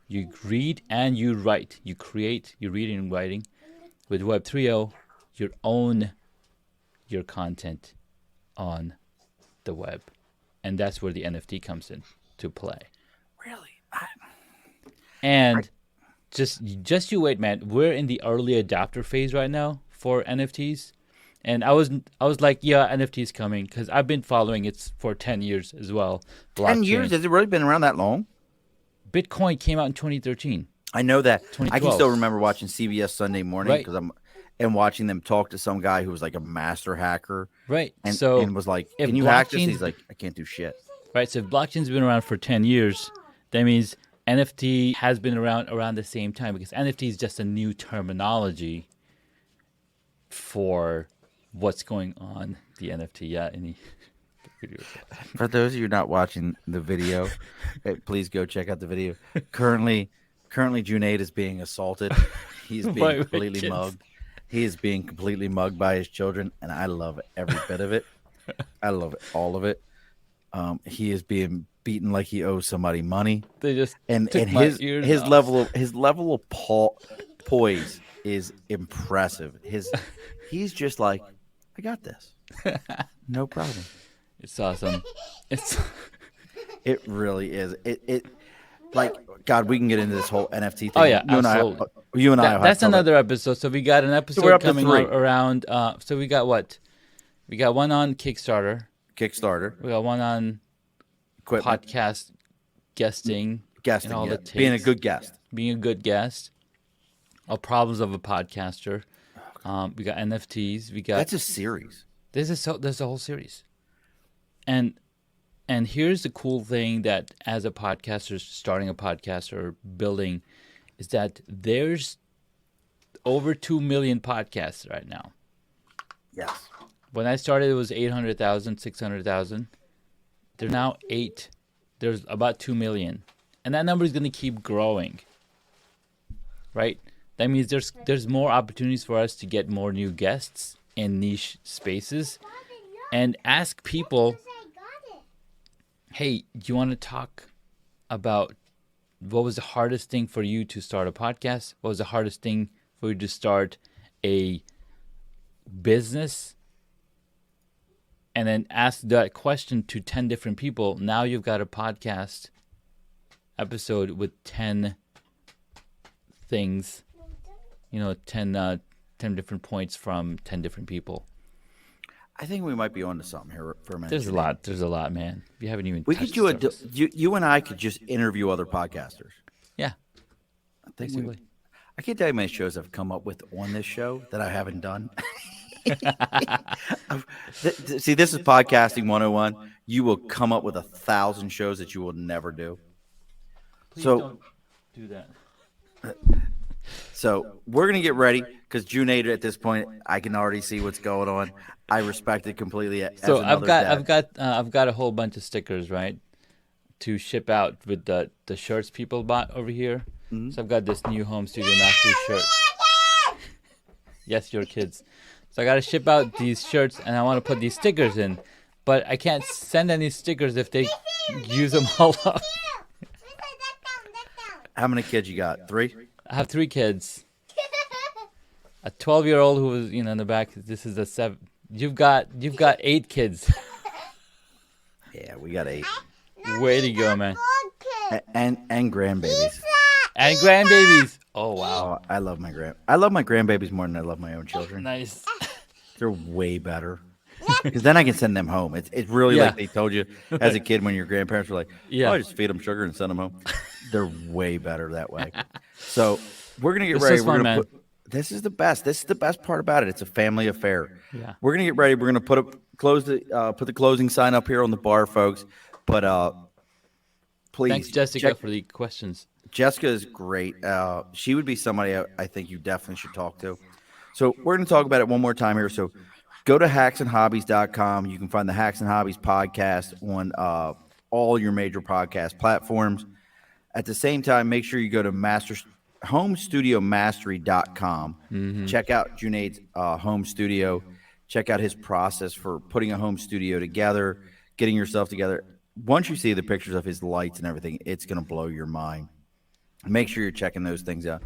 [SPEAKER 2] You read and you write. You create, you read and writing. With Web 3.0, you own your content on the web. And that's where the NFT comes in to play.
[SPEAKER 1] Really?
[SPEAKER 2] And just you wait, man. We're in the early adopter phase right now for NFTs. And I was like, yeah, NFTs coming, because I've been following it for 10 years as well.
[SPEAKER 1] 10 years? Has it really been around that long?
[SPEAKER 2] Bitcoin came out in 2013.
[SPEAKER 1] I know that. I
[SPEAKER 2] 2012.
[SPEAKER 1] can still remember watching CBS Sunday Morning
[SPEAKER 2] Right.
[SPEAKER 1] and watching them talk to some guy who was like a master hacker.
[SPEAKER 2] Right.
[SPEAKER 1] And,
[SPEAKER 2] So
[SPEAKER 1] and was like,
[SPEAKER 2] if
[SPEAKER 1] can you hack this?
[SPEAKER 2] blockchains-
[SPEAKER 1] He's like, I can't do shit.
[SPEAKER 2] Right. So if blockchain's been around for 10 years, that means NFT has been around the same time, because NFT is just a new terminology for what's going on the NFT. Yeah.
[SPEAKER 1] For those of you not watching the video, please go check out the video. Currently Junaid is being assaulted. He's
[SPEAKER 2] By
[SPEAKER 1] being
[SPEAKER 2] my
[SPEAKER 1] completely
[SPEAKER 2] kids.
[SPEAKER 1] mugged. He is being completely mugged by his children, and I love every bit of it. I love it, all of it. He is being beaten like he owes somebody money,
[SPEAKER 2] They just
[SPEAKER 1] and
[SPEAKER 2] took
[SPEAKER 1] and
[SPEAKER 2] my
[SPEAKER 1] his
[SPEAKER 2] ears
[SPEAKER 1] his
[SPEAKER 2] off.
[SPEAKER 1] level of poise is impressive. He's just like, I got this, no problem.
[SPEAKER 2] It's awesome. It's
[SPEAKER 1] It really is. It like God. We can get into this whole NFT
[SPEAKER 2] oh
[SPEAKER 1] thing.
[SPEAKER 2] yeah, absolutely.
[SPEAKER 1] You and I have
[SPEAKER 2] That's
[SPEAKER 1] talked about.
[SPEAKER 2] another episode. So we got an
[SPEAKER 1] So we're
[SPEAKER 2] episode
[SPEAKER 1] up to
[SPEAKER 2] coming
[SPEAKER 1] 3.
[SPEAKER 2] around. So we got what? We got one on Kickstarter.
[SPEAKER 1] Kickstarter,
[SPEAKER 2] We got one on
[SPEAKER 1] equipment,
[SPEAKER 2] podcast guesting,
[SPEAKER 1] guesting,
[SPEAKER 2] and all
[SPEAKER 1] yeah.
[SPEAKER 2] that takes.
[SPEAKER 1] Being a good guest.
[SPEAKER 2] Being a good guest. All problems of a podcaster. We got NFTs. We got
[SPEAKER 1] That's a series.
[SPEAKER 2] there's a whole series, and here's the cool thing that as a podcaster, starting a podcast or building, is that there's over 2 million podcasts right now.
[SPEAKER 1] Yes.
[SPEAKER 2] When I started, it was 800,000, 600,000. There's now 8. There's about 2 million. And that number is going to keep growing. Right? That means there's more opportunities for us to get more new guests in niche spaces and ask people, hey, do you want to talk about what was the hardest thing for you to start a podcast? What was the hardest thing for you to start a business? And then ask that question to 10 different people. Now you've got a podcast episode with 10 things, 10 different points from 10 different people.
[SPEAKER 1] I think we might be onto something here for a minute.
[SPEAKER 2] There's a lot, man. You haven't even
[SPEAKER 1] We
[SPEAKER 2] touched
[SPEAKER 1] could do
[SPEAKER 2] the surface.
[SPEAKER 1] you and I could just interview other podcasters.
[SPEAKER 2] Yeah,
[SPEAKER 1] I think
[SPEAKER 2] basically.
[SPEAKER 1] I can't tell you how many shows I've come up with on this show that I haven't done. See, this is podcasting 101. You will come up with 1,000 shows that you will never do.
[SPEAKER 2] Please
[SPEAKER 1] So-
[SPEAKER 2] don't do that.
[SPEAKER 1] So we're gonna get ready because Junaid at this point, I can already see what's going on. I respect it completely. As
[SPEAKER 2] So
[SPEAKER 1] another dad.
[SPEAKER 2] I've got a whole bunch of stickers, right, to ship out with the shirts people bought over here.
[SPEAKER 1] Mm-hmm.
[SPEAKER 2] So I've got this new home studio mastery shirt. Yes, your kids. So I got to ship out these shirts, and I want to put these stickers in, but I can't send any stickers if they use them all up.
[SPEAKER 1] How many kids you got? 3?
[SPEAKER 2] I have 3 kids. A 12-year-old who was, in the back. This is a 7. You've got 8 kids.
[SPEAKER 1] Yeah, we got 8.
[SPEAKER 2] Way to go, man.
[SPEAKER 1] And grandbabies.
[SPEAKER 2] And grandbabies. Oh wow.
[SPEAKER 1] Oh, I love my grandbabies more than I love my own children.
[SPEAKER 2] Nice.
[SPEAKER 1] They're way better. Because then I can send them home. It's really
[SPEAKER 2] Yeah.
[SPEAKER 1] like they told you as a kid when your grandparents were like,
[SPEAKER 2] Yeah.
[SPEAKER 1] "Oh, I just feed them sugar and send them home." They're way better that way. So we're gonna get
[SPEAKER 2] This
[SPEAKER 1] ready.
[SPEAKER 2] is
[SPEAKER 1] We're
[SPEAKER 2] fun,
[SPEAKER 1] gonna
[SPEAKER 2] man.
[SPEAKER 1] this is the best. This is the best part about it. It's a family affair.
[SPEAKER 2] Yeah.
[SPEAKER 1] We're gonna get ready. We're gonna put the closing sign up here on the bar, folks. But please,
[SPEAKER 2] Thanks, Jessica,
[SPEAKER 1] check-
[SPEAKER 2] for the questions.
[SPEAKER 1] Jessica is great. She would be somebody I think you definitely should talk to. So we're going to talk about it one more time here. So go to hacksandhobbies.com. You can find the Hacks and Hobbies podcast on all your major podcast platforms. At the same time, make sure you go to homestudiomastery.com. Check out Junaid's home studio. Check out his process for putting a home studio together, getting yourself together. Once you see the pictures of his lights and everything, it's going to blow your mind. Make sure you're checking those things out.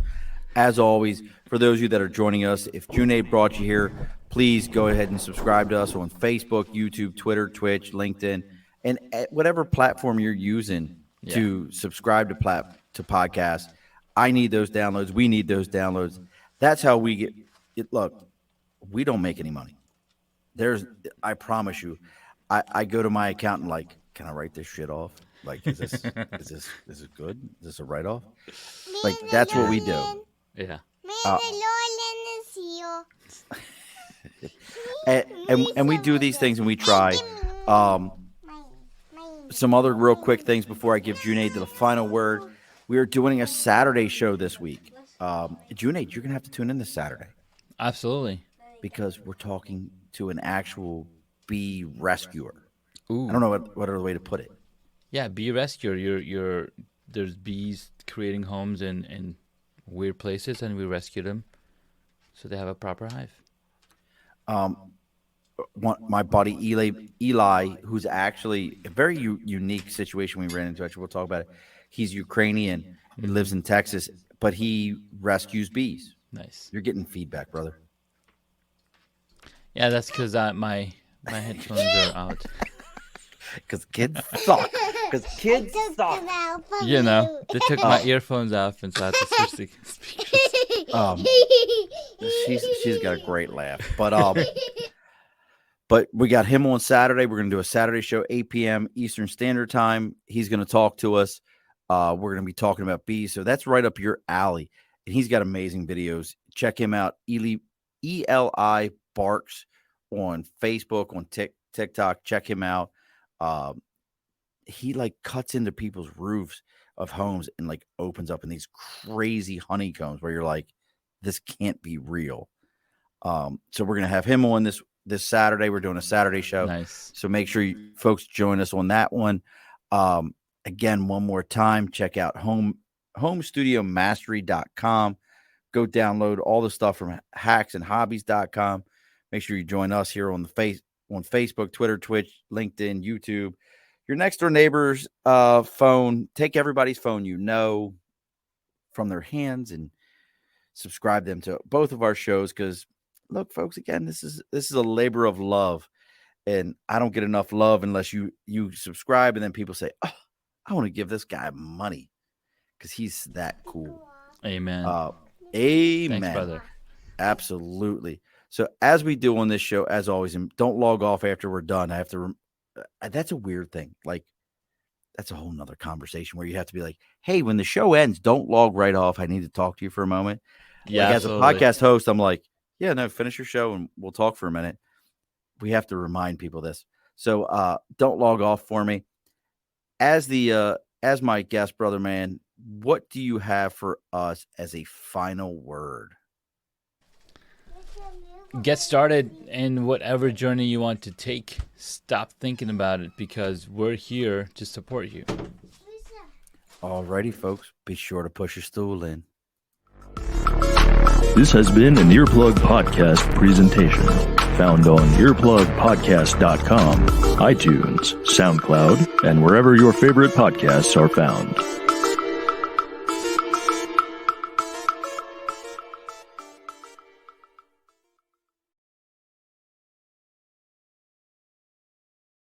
[SPEAKER 1] As always, for those of you that are joining us, if Junaid brought you here, please go ahead and subscribe to us on Facebook, YouTube, Twitter, Twitch, LinkedIn, and at whatever platform you're using to subscribe to podcasts. I need those downloads. We need those downloads. That's how we get it. Look, we don't make any money. I promise you, I go to my accountant like, can I write this shit off? Like, is this good? Is this a write-off? Like, that's what we do.
[SPEAKER 2] Yeah.
[SPEAKER 1] And we do these things and we try. Some other real quick things before I give Junaid the final word. We are doing a Saturday show this week. Junaid, you're going to have to tune in this Saturday
[SPEAKER 2] Absolutely.
[SPEAKER 1] because we're talking to an actual bee rescuer.
[SPEAKER 2] Ooh.
[SPEAKER 1] I don't know what other way to put it.
[SPEAKER 2] Yeah, bee rescuer. There's bees creating homes in weird places, and we rescue them so they have a proper hive.
[SPEAKER 1] My buddy Eli, who's actually a very unique situation we ran into. Actually, we'll talk about it. He's Ukrainian. He lives in Texas, but he rescues bees.
[SPEAKER 2] Nice.
[SPEAKER 1] You're getting feedback, brother.
[SPEAKER 2] Yeah, that's because my headphones are out.
[SPEAKER 1] Because kids suck. Because kids suck.
[SPEAKER 2] You know, they took my earphones off and so I had to switch the speakers.
[SPEAKER 1] She's got a great laugh. But we got him on Saturday. We're going to do a Saturday show, 8 p.m. Eastern Standard Time. He's going to talk to us. We're going to be talking about bees. So that's right up your alley. And he's got amazing videos. Check him out. Eli Barks on Facebook, on TikTok. Check him out. He like cuts into people's roofs of homes and like opens up in these crazy honeycombs where you're like, this can't be real. So we're going to have him on this Saturday. We're doing a Saturday show.
[SPEAKER 2] Nice.
[SPEAKER 1] So make sure you folks join us on that one. Again, one more time, check out homestudiomastery.com. Go download all the stuff from hacksandhobbies.com. Make sure you join us here on Facebook, Twitter, Twitch, LinkedIn, YouTube. Your next door neighbor's phone. Take everybody's phone from their hands and subscribe them to both of our shows. Because look, folks, again, this is a labor of love, and I don't get enough love unless you subscribe, and then people say, "Oh, I want to give this guy money because he's that cool."
[SPEAKER 2] Amen.
[SPEAKER 1] Amen.
[SPEAKER 2] Thanks, brother.
[SPEAKER 1] Absolutely. So as we do on this show, as always, and don't log off after we're done. I have to. That's a weird thing. Like, that's a whole nother conversation where you have to be like, "Hey, when the show ends, don't log right off. I need to talk to you for a moment."
[SPEAKER 2] Yeah.
[SPEAKER 1] Like, as a podcast host, I'm like, "Yeah, no, finish your show and we'll talk for a minute." We have to remind people this. So don't log off for me. As my guest brother, man, what do you have for us as a final word?
[SPEAKER 2] Get started in whatever journey you want to take. Stop thinking about it because we're here to support you.
[SPEAKER 1] Alrighty, folks. Be sure to push your stool in.
[SPEAKER 3] This has been an Earplug Podcast presentation. Found on earplugpodcast.com, iTunes, SoundCloud, and wherever your favorite podcasts are found.